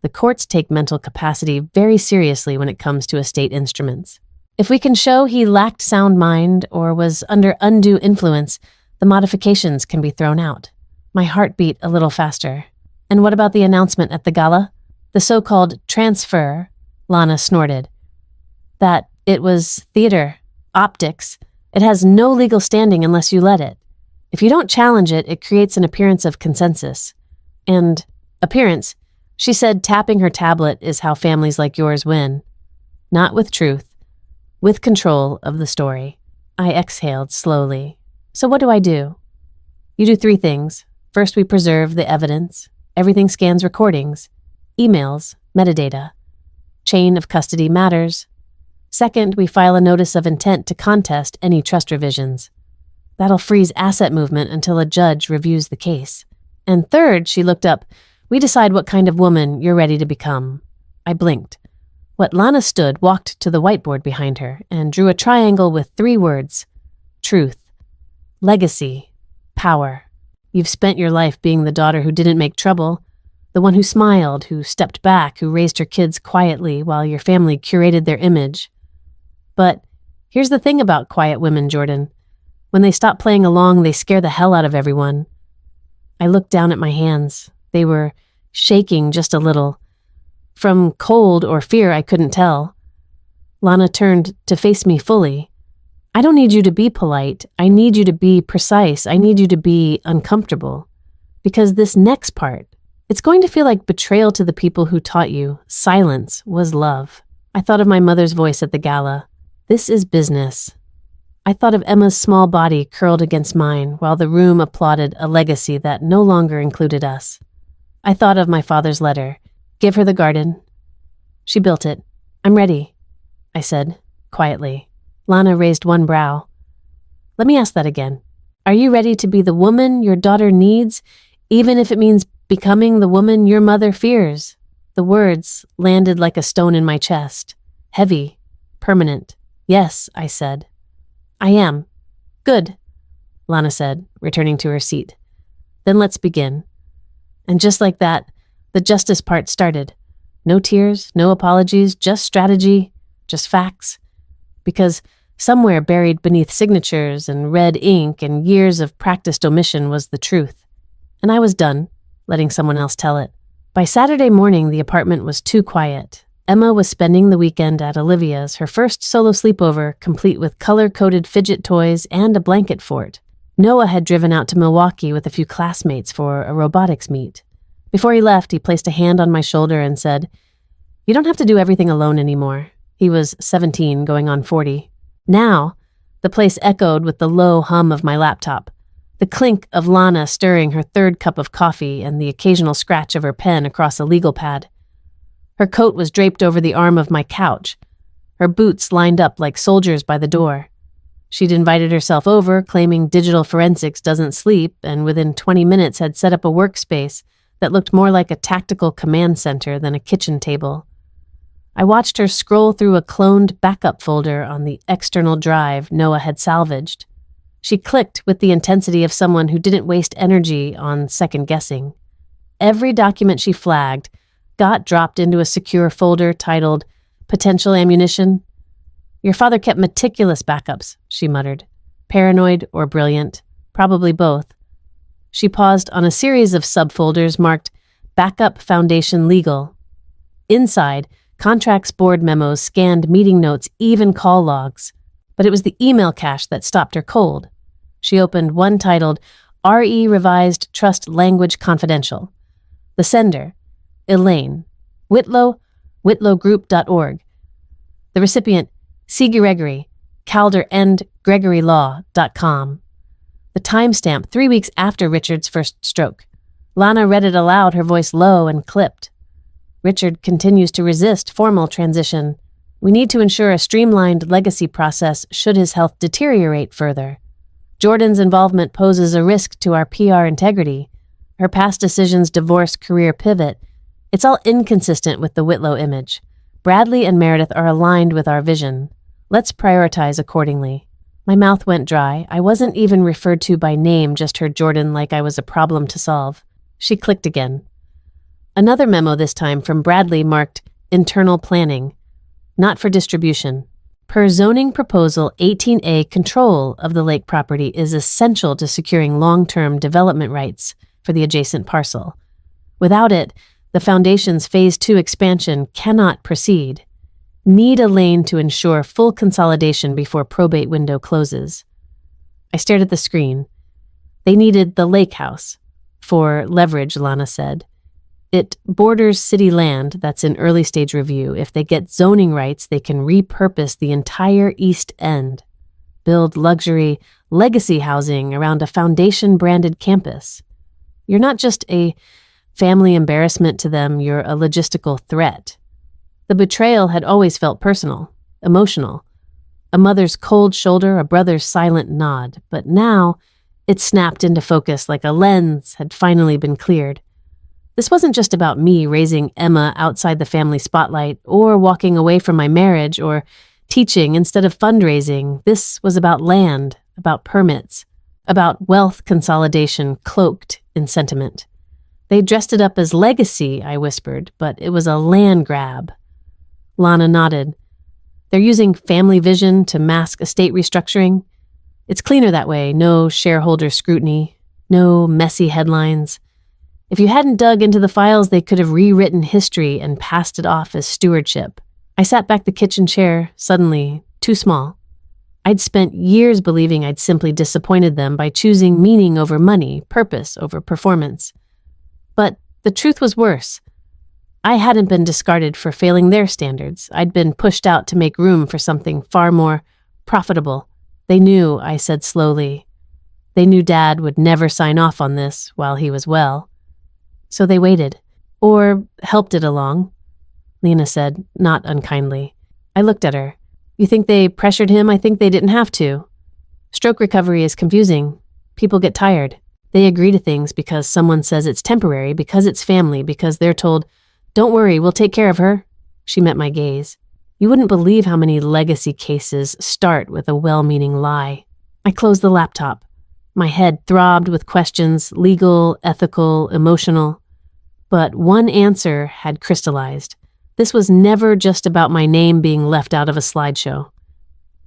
Speaker 1: The courts take mental capacity very seriously when it comes to estate instruments. If we can show he lacked sound mind or was under undue influence, the modifications can be thrown out. My heart beat a little faster. And what about the announcement at the gala? The so-called transfer, Lana snorted. That it was theater, optics. It has no legal standing unless you let it. If you don't challenge it, it creates an appearance of consensus. And appearance, she said, tapping her tablet, is how families like yours win. Not with truth, with control of the story. I exhaled slowly. So what do I do? You do 3 things. First, we preserve the evidence. Everything scans recordings, emails, metadata. Chain of custody matters. Second, we file a notice of intent to contest any trust revisions. That'll freeze asset movement until a judge reviews the case. And third, she looked up, we decide what kind of woman you're ready to become. I blinked. What Lana stood walked to the whiteboard behind her and drew a triangle with 3 words. Truth. Legacy. Power. You've spent your life being the daughter who didn't make trouble, the one who smiled, who stepped back, who raised her kids quietly while your family curated their image. But here's the thing about quiet women, Jordan. When they stop playing along, they scare the hell out of everyone. I looked down at my hands. They were shaking just a little. From cold or fear, I couldn't tell. Lana turned to face me fully. I don't need you to be polite. I need you to be precise. I need you to be uncomfortable. Because this next part, it's going to feel like betrayal to the people who taught you silence was love. I thought of my mother's voice at the gala. This is business. I thought of Emma's small body curled against mine while the room applauded a legacy that no longer included us. I thought of my father's letter. Give her the garden. She built it. I'm ready, I said, quietly. Lana raised one brow. Let me ask that again. Are you ready to be the woman your daughter needs, even if it means becoming the woman your mother fears? The words landed like a stone in my chest. Heavy, permanent. Yes, I said. I am. Good, Lana said, returning to her seat. Then let's begin. And just like that, the justice part started. No tears, no apologies, just strategy, just facts. Because somewhere buried beneath signatures and red ink and years of practiced omission was the truth. And I was done, letting someone else tell it. By Saturday morning, the apartment was too quiet. Emma was spending the weekend at Olivia's, her first solo sleepover, complete with color-coded fidget toys and a blanket fort. Noah had driven out to Milwaukee with a few classmates for a robotics meet. Before he left, he placed a hand on my shoulder and said, You don't have to do everything alone anymore. He was 17, going on 40. Now, the place echoed with the low hum of my laptop, the clink of Lana stirring her 3rd cup of coffee and the occasional scratch of her pen across a legal pad. Her coat was draped over the arm of my couch, her boots lined up like soldiers by the door. She'd invited herself over, claiming digital forensics doesn't sleep, and within 20 minutes had set up a workspace that looked more like a tactical command center than a kitchen table. I watched her scroll through a cloned backup folder on the external drive Noah had salvaged. She clicked with the intensity of someone who didn't waste energy on second-guessing. Every document she flagged got dropped into a secure folder titled Potential Ammunition. Your father kept meticulous backups, she muttered. Paranoid or brilliant, probably both. She paused on a series of subfolders marked Backup Foundation Legal. Inside, contracts, board memos, scanned meeting notes, even call logs. But it was the email cache that stopped her cold. She opened one titled RE Revised Trust Language Confidential. The sender, Elaine. Whitlow, whitlowgroup.org. The recipient, C. Gregory, calderandgregorylaw.com. The timestamp 3 weeks after Richard's first stroke. Lana read it aloud, her voice low and clipped. Richard continues to resist formal transition. We need to ensure a streamlined legacy process should his health deteriorate further. Jordan's involvement poses a risk to our PR integrity. Her past decisions, divorce, career pivot. It's all inconsistent with the Whitlow image. Bradley and Meredith are aligned with our vision. Let's prioritize accordingly. My mouth went dry. I wasn't even referred to by name, just heard Jordan like I was a problem to solve. She clicked again. Another memo this time from Bradley marked internal planning, not for distribution. Per zoning proposal 18A, control of the lake property is essential to securing long-term development rights for the adjacent parcel. Without it, the Foundation's Phase 2 expansion cannot proceed. Need a lane to ensure full consolidation before probate window closes. I stared at the screen. They needed the lake house. For leverage, Lana said. It borders city land that's in early stage review. If they get zoning rights, they can repurpose the entire East End. Build luxury, legacy housing around a Foundation-branded campus. You're not just a family embarrassment to them, you're a logistical threat. The betrayal had always felt personal, emotional. A mother's cold shoulder, a brother's silent nod. But now, it snapped into focus like a lens had finally been cleared. This wasn't just about me raising Emma outside the family spotlight or walking away from my marriage or teaching instead of fundraising. This was about land, about permits, about wealth consolidation cloaked in sentiment. They dressed it up as legacy, I whispered, but it was a land grab. Lana nodded. They're using family vision to mask estate restructuring. It's cleaner that way, no shareholder scrutiny, no messy headlines. If you hadn't dug into the files, they could have rewritten history and passed it off as stewardship. I sat back the kitchen chair, suddenly too small. I'd spent years believing I'd simply disappointed them by choosing meaning over money, purpose over performance. But the truth was worse. I hadn't been discarded for failing their standards. I'd been pushed out to make room for something far more profitable. They knew, I said slowly. They knew Dad would never sign off on this while he was well. So they waited, or helped it along, Lena said, not unkindly. I looked at her. You think they pressured him? I think they didn't have to. Stroke recovery is confusing. People get tired. They agree to things because someone says it's temporary, because it's family, because they're told, don't worry, we'll take care of her. She met my gaze. You wouldn't believe how many legacy cases start with a well-meaning lie. I closed the laptop. My head throbbed with questions, legal, ethical, emotional. But one answer had crystallized. This was never just about my name being left out of a slideshow.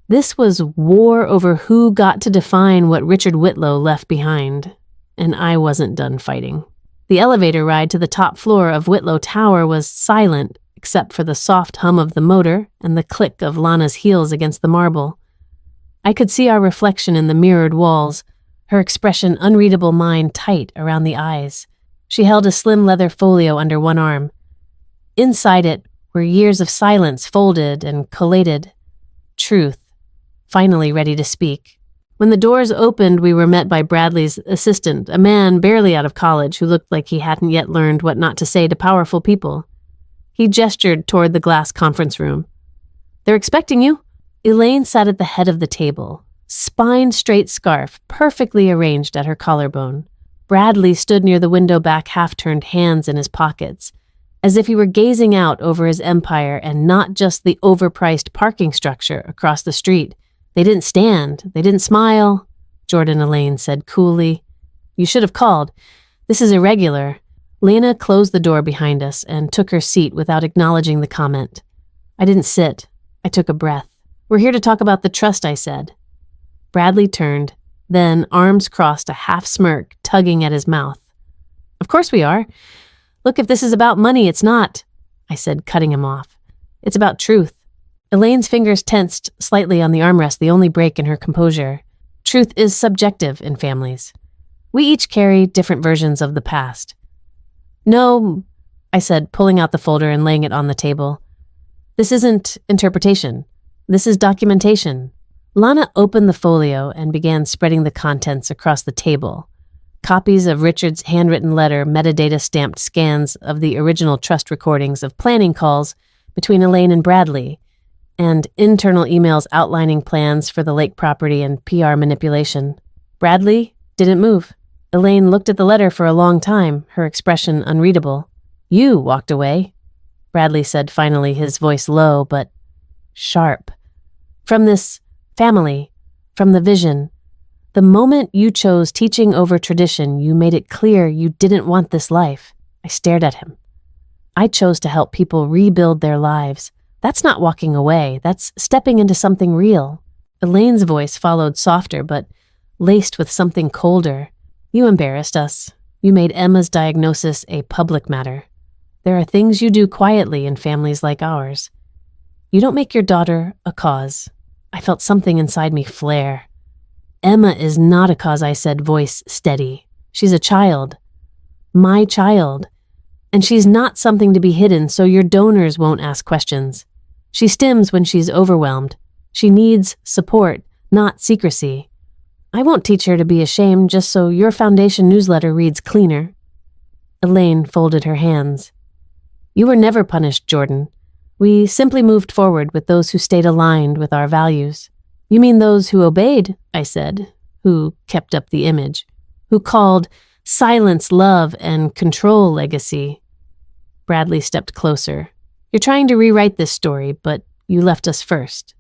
Speaker 1: This was war over who got to define what Richard Whitlow left behind, and I wasn't done fighting. The elevator ride to the top floor of Whitlow Tower was silent, except for the soft hum of the motor and the click of Lana's heels against the marble. I could see our reflection in the mirrored walls, her expression unreadable, mine tight around the eyes. She held a slim leather folio under one arm. Inside it were years of silence folded and collated. Truth, finally ready to speak. When the doors opened, we were met by Bradley's assistant, a man barely out of college who looked like he hadn't yet learned what not to say to powerful people. He gestured toward the glass conference room. They're expecting you. Elaine sat at the head of the table, spine-straight scarf perfectly arranged at her collarbone. Bradley stood near the window back, half-turned, hands in his pockets, as if he were gazing out over his empire and not just the overpriced parking structure across the street. They didn't stand. They didn't smile, Jordan Elaine said coolly. You should have called. This is irregular. Lena closed the door behind us and took her seat without acknowledging the comment. I didn't sit. I took a breath. We're here to talk about the trust, I said. Bradley turned, then arms crossed, a half smirk tugging at his mouth. Of course we are. Look, if this is about money, it's not, I said, cutting him off. It's about truth. Elaine's fingers tensed slightly on the armrest, the only break in her composure. Truth is subjective in families. We each carry different versions of the past. No, I said, pulling out the folder and laying it on the table. This isn't interpretation. This is documentation. Lana opened the folio and began spreading the contents across the table. Copies of Richard's handwritten letter, metadata-stamped scans of the original trust recordings of planning calls between Elaine and Bradley, and internal emails outlining plans for the lake property and PR manipulation. Bradley didn't move. Elaine looked at the letter for a long time, her expression unreadable. You walked away, Bradley said finally, his voice low but sharp. From this family, from the vision. The moment you chose teaching over tradition, you made it clear you didn't want this life. I stared at him. I chose to help people rebuild their lives. That's not walking away. That's stepping into something real. Elaine's voice followed softer, but laced with something colder. You embarrassed us. You made Emma's diagnosis a public matter. There are things you do quietly in families like ours. You don't make your daughter a cause. I felt something inside me flare. Emma is not a cause, I said, voice steady. She's a child. My child. And she's not something to be hidden, so your donors won't ask questions. She stims when she's overwhelmed. She needs support, not secrecy. I won't teach her to be ashamed just so your foundation newsletter reads cleaner. Elaine folded her hands. You were never punished, Jordan. We simply moved forward with those who stayed aligned with our values. You mean those who obeyed, I said, who kept up the image, who called silence love and control legacy. Bradley stepped closer. You're trying to rewrite this story, but you left us first.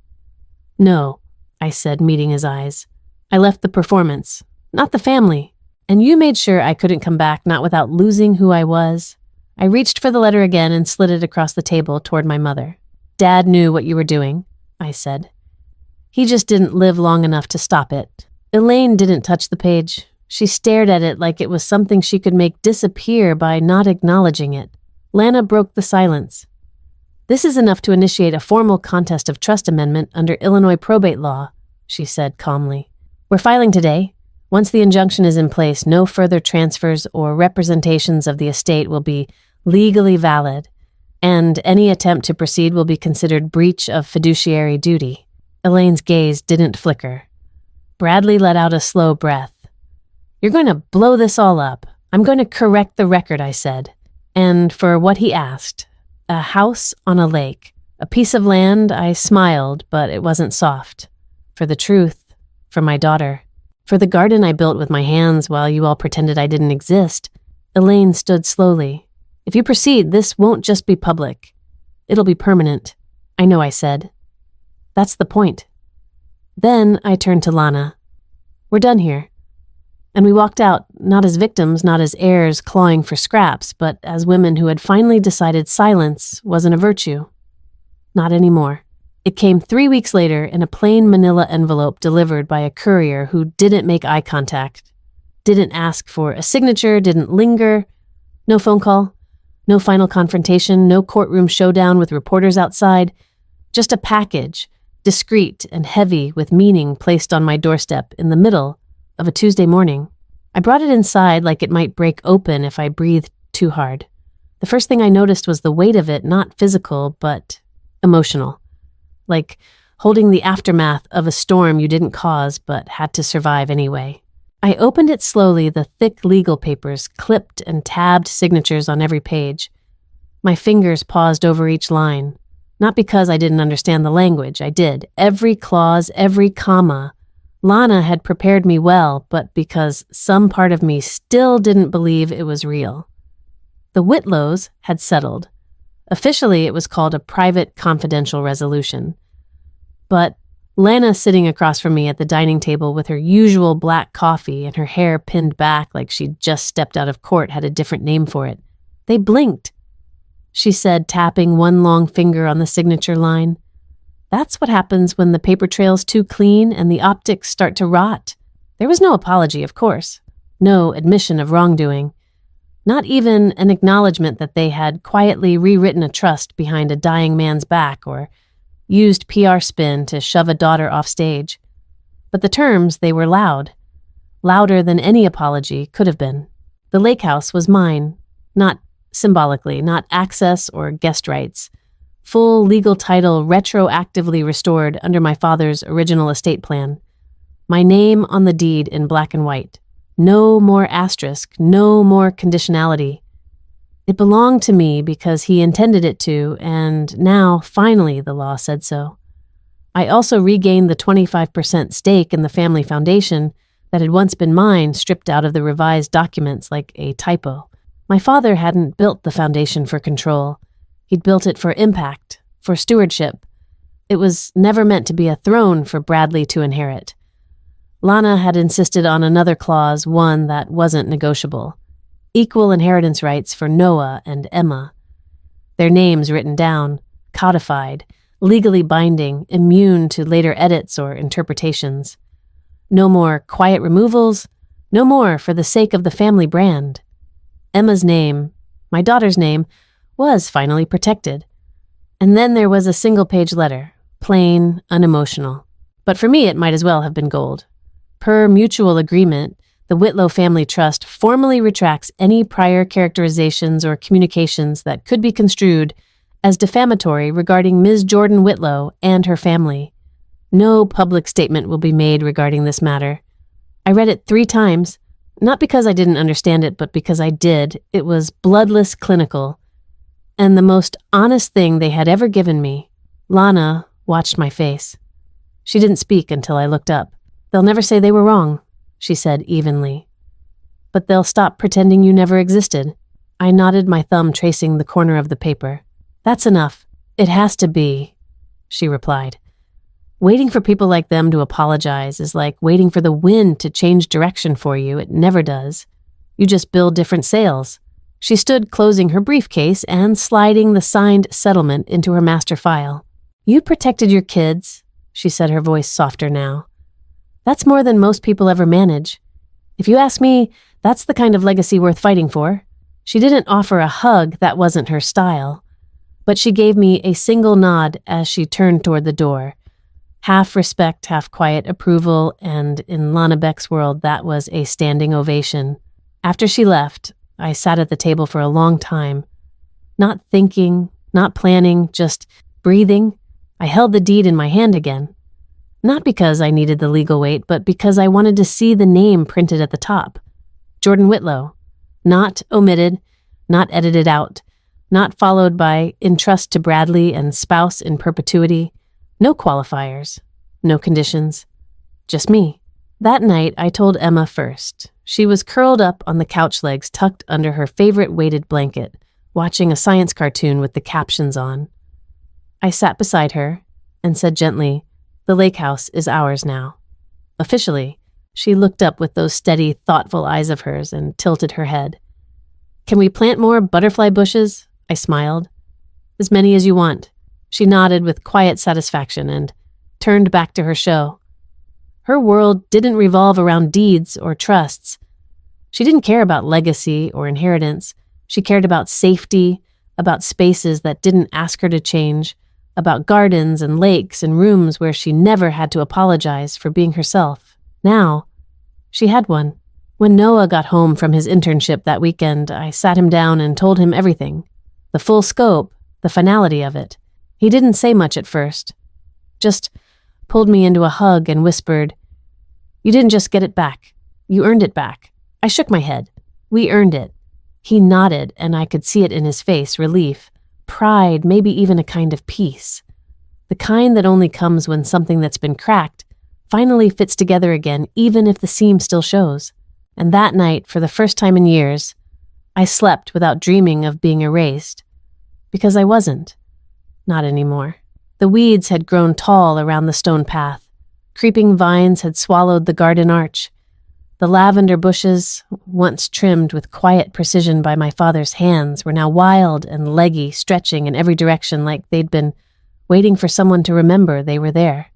Speaker 1: No, I said, meeting his eyes. I left the performance, not the family. And you made sure I couldn't come back, not without losing who I was. I reached for the letter again and slid it across the table toward my mother. Dad knew what you were doing, I said. He just didn't live long enough to stop it. Elaine didn't touch the page. She stared at it like it was something she could make disappear by not acknowledging it. Lana broke the silence. This is enough to initiate a formal contest of trust amendment under Illinois probate law, she said calmly. We're filing today. Once the injunction is in place, no further transfers or representations of the estate will be legally valid, and any attempt to proceed will be considered breach of fiduciary duty. Elaine's gaze didn't flicker. Bradley let out a slow breath. You're going to blow this all up. I'm going to correct the record, I said. And for what he asked, a house on a lake, a piece of land, I smiled, but it wasn't soft. For the truth, for my daughter, for the garden I built with my hands while you all pretended I didn't exist. Elaine stood slowly. If you proceed, this won't just be public. It'll be permanent. I know, I said. That's the point. Then I turned to Lana. We're done here. And we walked out, not as victims, not as heirs clawing for scraps, but as women who had finally decided silence wasn't a virtue. Not anymore. It came 3 weeks later in a plain manila envelope delivered by a courier who didn't make eye contact, didn't ask for a signature, didn't linger. No phone call, no final confrontation, no courtroom showdown with reporters outside. Just a package, discreet and heavy with meaning, placed on my doorstep in the middle of a Tuesday morning. I brought it inside like it might break open if I breathed too hard. The first thing I noticed was the weight of it, not physical, but emotional. Like holding the aftermath of a storm you didn't cause but had to survive anyway. I opened it slowly, the thick legal papers, clipped and tabbed signatures on every page. My fingers paused over each line. Not because I didn't understand the language, I did. Every clause, every comma. Lana had prepared me well, but because some part of me still didn't believe it was real. The Whitlows had settled. Officially, it was called a private confidential resolution. But Lana, sitting across from me at the dining table with her usual black coffee and her hair pinned back like she'd just stepped out of court, had a different name for it. They blinked, she said, tapping one long finger on the signature line. That's what happens when the paper trail's too clean and the optics start to rot. There was no apology, of course. No admission of wrongdoing. Not even an acknowledgement that they had quietly rewritten a trust behind a dying man's back or used PR spin to shove a daughter off stage. But the terms, they were loud. louder than any apology could have been. The lake house was mine, not symbolically, not access or guest rights. Full legal title retroactively restored under my father's original estate plan. My name on the deed in black and white. No more asterisk, no more conditionality. It belonged to me because he intended it to, and now, finally, the law said so. I also regained the 25% stake in the family foundation that had once been mine, stripped out of the revised documents like a typo. My father hadn't built the foundation for control. He'd built it for impact, for stewardship. It was never meant to be a throne for Bradley to inherit. Lana had insisted on another clause, one that wasn't negotiable. Equal inheritance rights for Noah and Emma. Their names written down, codified, legally binding, immune to later edits or interpretations. No more quiet removals, no more for the sake of the family brand. Emma's name, my daughter's name, was finally protected. And then there was a single-page letter, plain, unemotional. But for me, it might as well have been gold. Per mutual agreement, the Whitlow Family Trust formally retracts any prior characterizations or communications that could be construed as defamatory regarding Ms. Jordan Whitlow and her family. No public statement will be made regarding this matter. I read it 3 times, not because I didn't understand it, but because I did. It was bloodless clinical, and the most honest thing they had ever given me. Lana watched my face. She didn't speak until I looked up. "They'll never say they were wrong," she said evenly. "But they'll stop pretending you never existed." I nodded, my thumb tracing the corner of the paper. "That's enough. It has to be," she replied. "Waiting for people like them to apologize is like waiting for the wind to change direction for you. It never does. You just build different sails." She stood closing her briefcase and sliding the signed settlement into her master file. "You protected your kids," she said, her voice softer now. "That's more than most people ever manage. If you ask me, that's the kind of legacy worth fighting for." She didn't offer a hug, that wasn't her style. But she gave me a single nod as she turned toward the door. Half respect, half quiet approval, and in Lana Beck's world, that was a standing ovation. After she left, I sat at the table for a long time. Not thinking, not planning, just breathing. I held the deed in my hand again. Not because I needed the legal weight, but because I wanted to see the name printed at the top. Jordan Whitlow. Not omitted, not edited out, not followed by entrust to Bradley and spouse in perpetuity. No qualifiers, no conditions. Just me. That night, I told Emma first. She was curled up on the couch legs tucked under her favorite weighted blanket, watching a science cartoon with the captions on. I sat beside her and said gently, "The lake house is ours now." Officially, she looked up with those steady, thoughtful eyes of hers and tilted her head. "Can we plant more butterfly bushes?" I smiled. "As many as you want." She nodded with quiet satisfaction and turned back to her show. Her world didn't revolve around deeds or trusts. She didn't care about legacy or inheritance. She cared about safety, about spaces that didn't ask her to change, about gardens and lakes and rooms where she never had to apologize for being herself. Now, she had one. When Noah got home from his internship that weekend, I sat him down and told him everything. The full scope, the finality of it. He didn't say much at first. Just pulled me into a hug and whispered, "You didn't just get it back. You earned it back." I shook my head. "We earned it." He nodded, and I could see it in his face, relief, pride, maybe even a kind of peace. The kind that only comes when something that's been cracked finally fits together again, even if the seam still shows. And that night, for the first time in years, I slept without dreaming of being erased. Because I wasn't. Not anymore. The weeds had grown tall around the stone path. Creeping vines had swallowed the garden arch. The lavender bushes, once trimmed with quiet precision by my father's hands, were now wild and leggy, stretching in every direction like they'd been waiting for someone to remember they were there.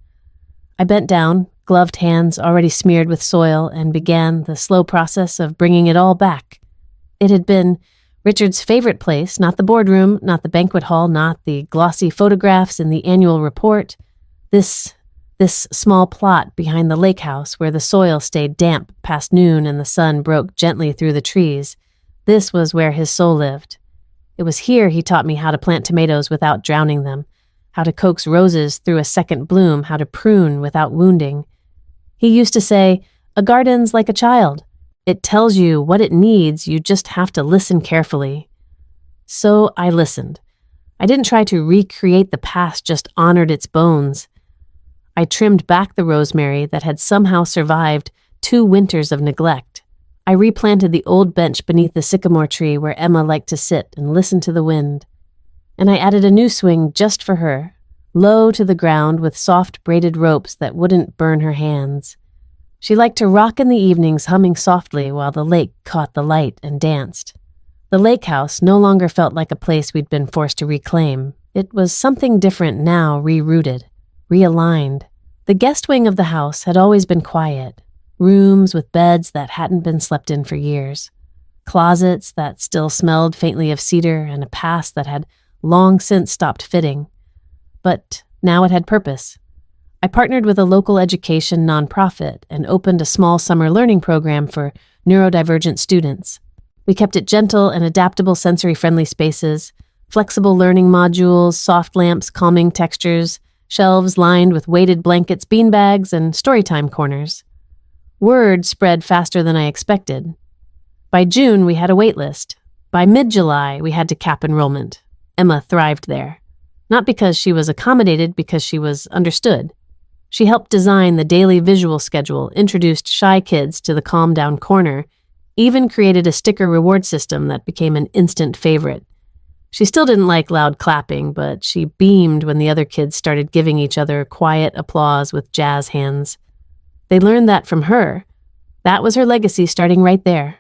Speaker 1: I bent down, gloved hands already smeared with soil, and began the slow process of bringing it all back. It had been Richard's favorite place, not the boardroom, not the banquet hall, not the glossy photographs in the annual report. This This small plot behind the lake house where the soil stayed damp past noon and the sun broke gently through the trees, this was where his soul lived. It was here he taught me how to plant tomatoes without drowning them, how to coax roses through a second bloom, how to prune without wounding. He used to say, "A garden's like a child. It tells you what it needs, you just have to listen carefully." So I listened. I didn't try to recreate the past, just honored its bones. I trimmed back the rosemary that had somehow survived 2 winters of neglect. I replanted the old bench beneath the sycamore tree where Emma liked to sit and listen to the wind. And I added a new swing just for her, low to the ground with soft braided ropes that wouldn't burn her hands. She liked to rock in the evenings, humming softly while the lake caught the light and danced. The lake house no longer felt like a place we'd been forced to reclaim. It was something different now, rerouted, realigned. The guest wing of the house had always been quiet, rooms with beds that hadn't been slept in for years, closets that still smelled faintly of cedar, and a past that had long since stopped fitting. But now it had purpose. I partnered with a local education nonprofit and opened a small summer learning program for neurodivergent students. We kept it gentle and adaptable, sensory-friendly spaces, flexible learning modules, soft lamps, calming textures, shelves lined with weighted blankets, beanbags, and storytime corners. Word spread faster than I expected. By June, we had a wait list. By mid-July, we had to cap enrollment. Emma thrived there. Not because she was accommodated, because she was understood. She helped design the daily visual schedule, introduced shy kids to the calm down corner, even created a sticker reward system that became an instant favorite. She still didn't like loud clapping, but she beamed when the other kids started giving each other quiet applause with jazz hands. They learned that from her. That was her legacy starting right there.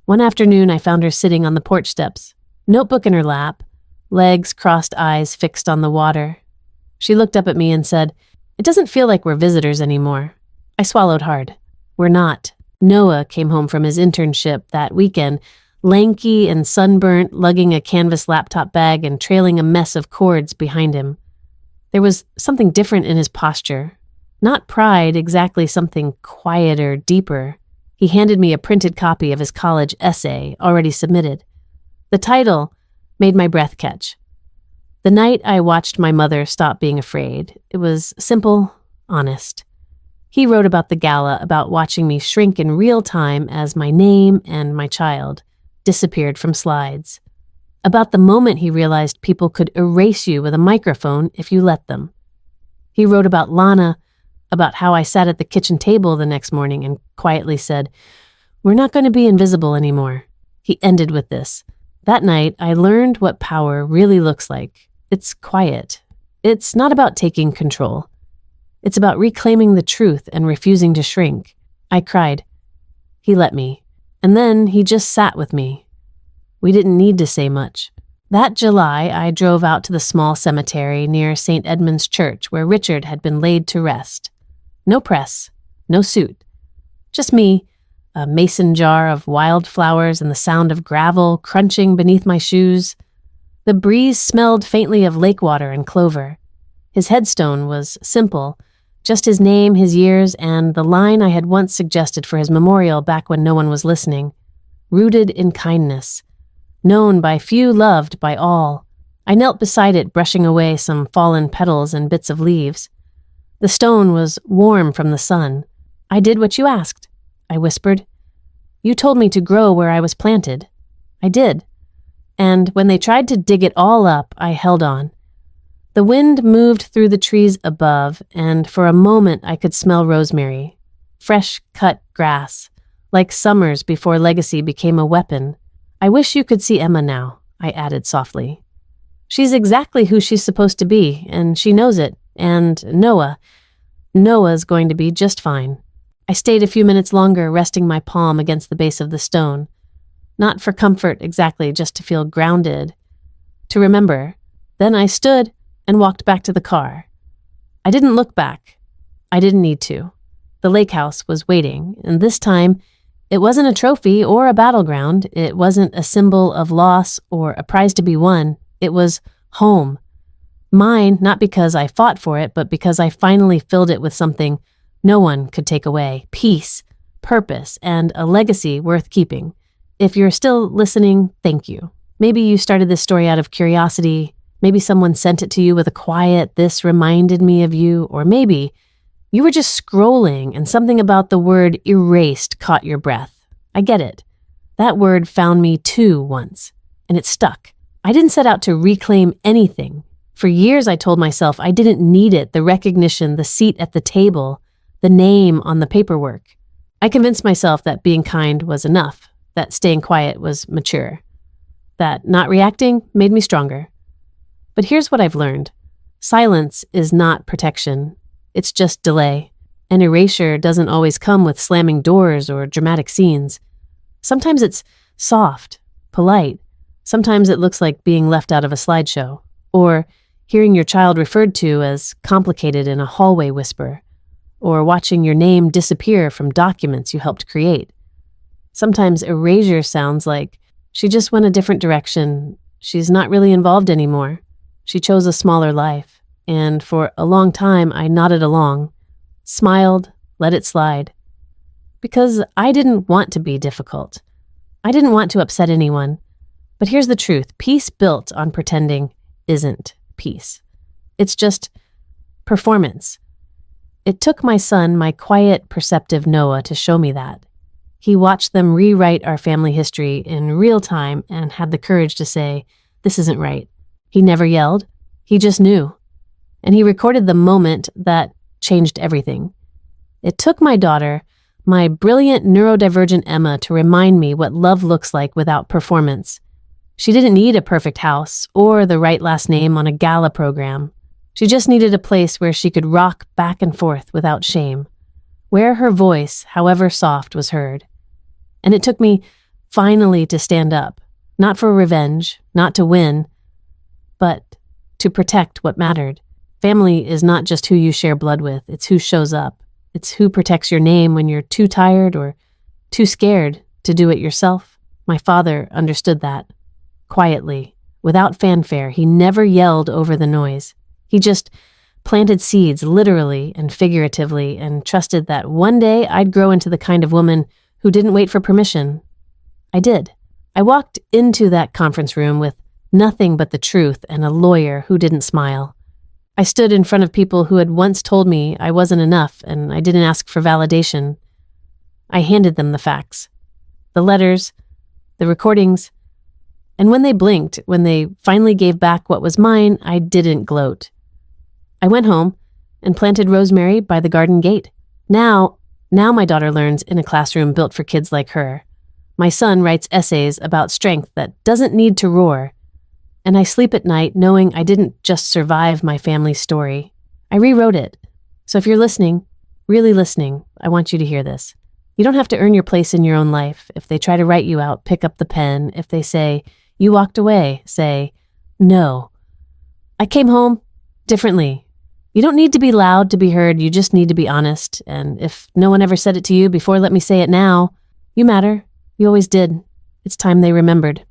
Speaker 1: One afternoon, I found her sitting on the porch steps, notebook in her lap, legs crossed, eyes fixed on the water. She looked up at me and said, "It doesn't feel like we're visitors anymore." I swallowed hard. We're not. Noah came home from his internship that weekend, lanky and sunburnt, lugging a canvas laptop bag and trailing a mess of cords behind him. There was something different in his posture. Not pride, exactly, something quieter, deeper. He handed me a printed copy of his college essay, already submitted. The title made my breath catch. The night I watched my mother stop being afraid. It was simple, honest. He wrote about the Gala, about watching me shrink in real time as my name and my child disappeared from slides. About the moment he realized people could erase you with a microphone if you let them. He wrote about Lana, about how I sat at the kitchen table the next morning and quietly said, "We're not going to be invisible anymore." He ended with this. That night, I learned what power really looks like. It's quiet. It's not about taking control. It's about reclaiming the truth and refusing to shrink. I cried. He let me. And then he just sat with me. We didn't need to say much. That July, I drove out to the small cemetery near St. Edmund's Church where Richard had been laid to rest. No press, no suit. Just me, a mason jar of wildflowers and the sound of gravel crunching beneath my shoes. The breeze smelled faintly of lake water and clover. His headstone was simple, just his name, his years, and the line I had once suggested for his memorial back when no one was listening. Rooted in kindness. Known by few, loved by all. I knelt beside it, brushing away some fallen petals and bits of leaves. The stone was warm from the sun. "I did what you asked," I whispered. "You told me to grow where I was planted." I did. And when they tried to dig it all up, I held on. The wind moved through the trees above, and for a moment I could smell rosemary. Fresh cut grass, like summers before legacy became a weapon. "I wish you could see Emma now," I added softly. "She's exactly who she's supposed to be, and she knows it. And Noah's going to be just fine." I stayed a few minutes longer, resting my palm against the base of the stone. Not for comfort exactly, just to feel grounded. To remember. Then I stood and walked back to the car. I didn't look back. I didn't need to. The lake house was waiting, and this time, it wasn't a trophy or a battleground. It wasn't a symbol of loss or a prize to be won. It was home. Mine, not because I fought for it, but because I finally filled it with something no one could take away: peace, purpose, and a legacy worth keeping. If you're still listening, thank you. Maybe you started this story out of curiosity. Maybe someone sent it to you with a quiet, "This reminded me of you," or maybe you were just scrolling and something about the word erased caught your breath. I get it. That word found me too once, and it stuck. I didn't set out to reclaim anything. For years I told myself I didn't need it, the recognition, the seat at the table, the name on the paperwork. I convinced myself that being kind was enough, that staying quiet was mature, that not reacting made me stronger. But here's what I've learned. Silence is not protection. It's just delay. And erasure doesn't always come with slamming doors or dramatic scenes. Sometimes it's soft, polite. Sometimes it looks like being left out of a slideshow, or hearing your child referred to as complicated in a hallway whisper, or watching your name disappear from documents you helped create. Sometimes erasure sounds like, she just went a different direction. She's not really involved anymore. She chose a smaller life. And for a long time, I nodded along, smiled, let it slide. Because I didn't want to be difficult. I didn't want to upset anyone. But here's the truth. Peace built on pretending isn't peace. It's just performance. It took my son, my quiet, perceptive Noah, to show me that. He watched them rewrite our family history in real time and had the courage to say, "This isn't right." He never yelled. He just knew. And he recorded the moment that changed everything. It took my daughter, my brilliant neurodivergent Emma, to remind me what love looks like without performance. She didn't need a perfect house or the right last name on a Gala program. She just needed a place where she could rock back and forth without shame, where her voice, however soft, was heard. And it took me finally to stand up, not for revenge, not to win, but to protect what mattered. Family is not just who you share blood with, it's who shows up. It's who protects your name when you're too tired or too scared to do it yourself. My father understood that. Quietly, without fanfare, he never yelled over the noise. He just planted seeds, literally and figuratively, and trusted that one day I'd grow into the kind of woman who didn't wait for permission. I did. I walked into that conference room with nothing but the truth and a lawyer who didn't smile. I stood in front of people who had once told me I wasn't enough and I didn't ask for validation. I handed them the facts, the letters, the recordings, and when they blinked, when they finally gave back what was mine, I didn't gloat. I went home and planted rosemary by the garden gate. Now my daughter learns in a classroom built for kids like her. My son writes essays about strength that doesn't need to roar. And I sleep at night knowing I didn't just survive my family's story. I rewrote it. So if you're listening, really listening, I want you to hear this. You don't have to earn your place in your own life. If they try to write you out, pick up the pen. If they say, "You walked away," say, "No. I came home differently." You don't need to be loud to be heard. You just need to be honest. And if no one ever said it to you before, let me say it now. You matter. You always did. It's time they remembered.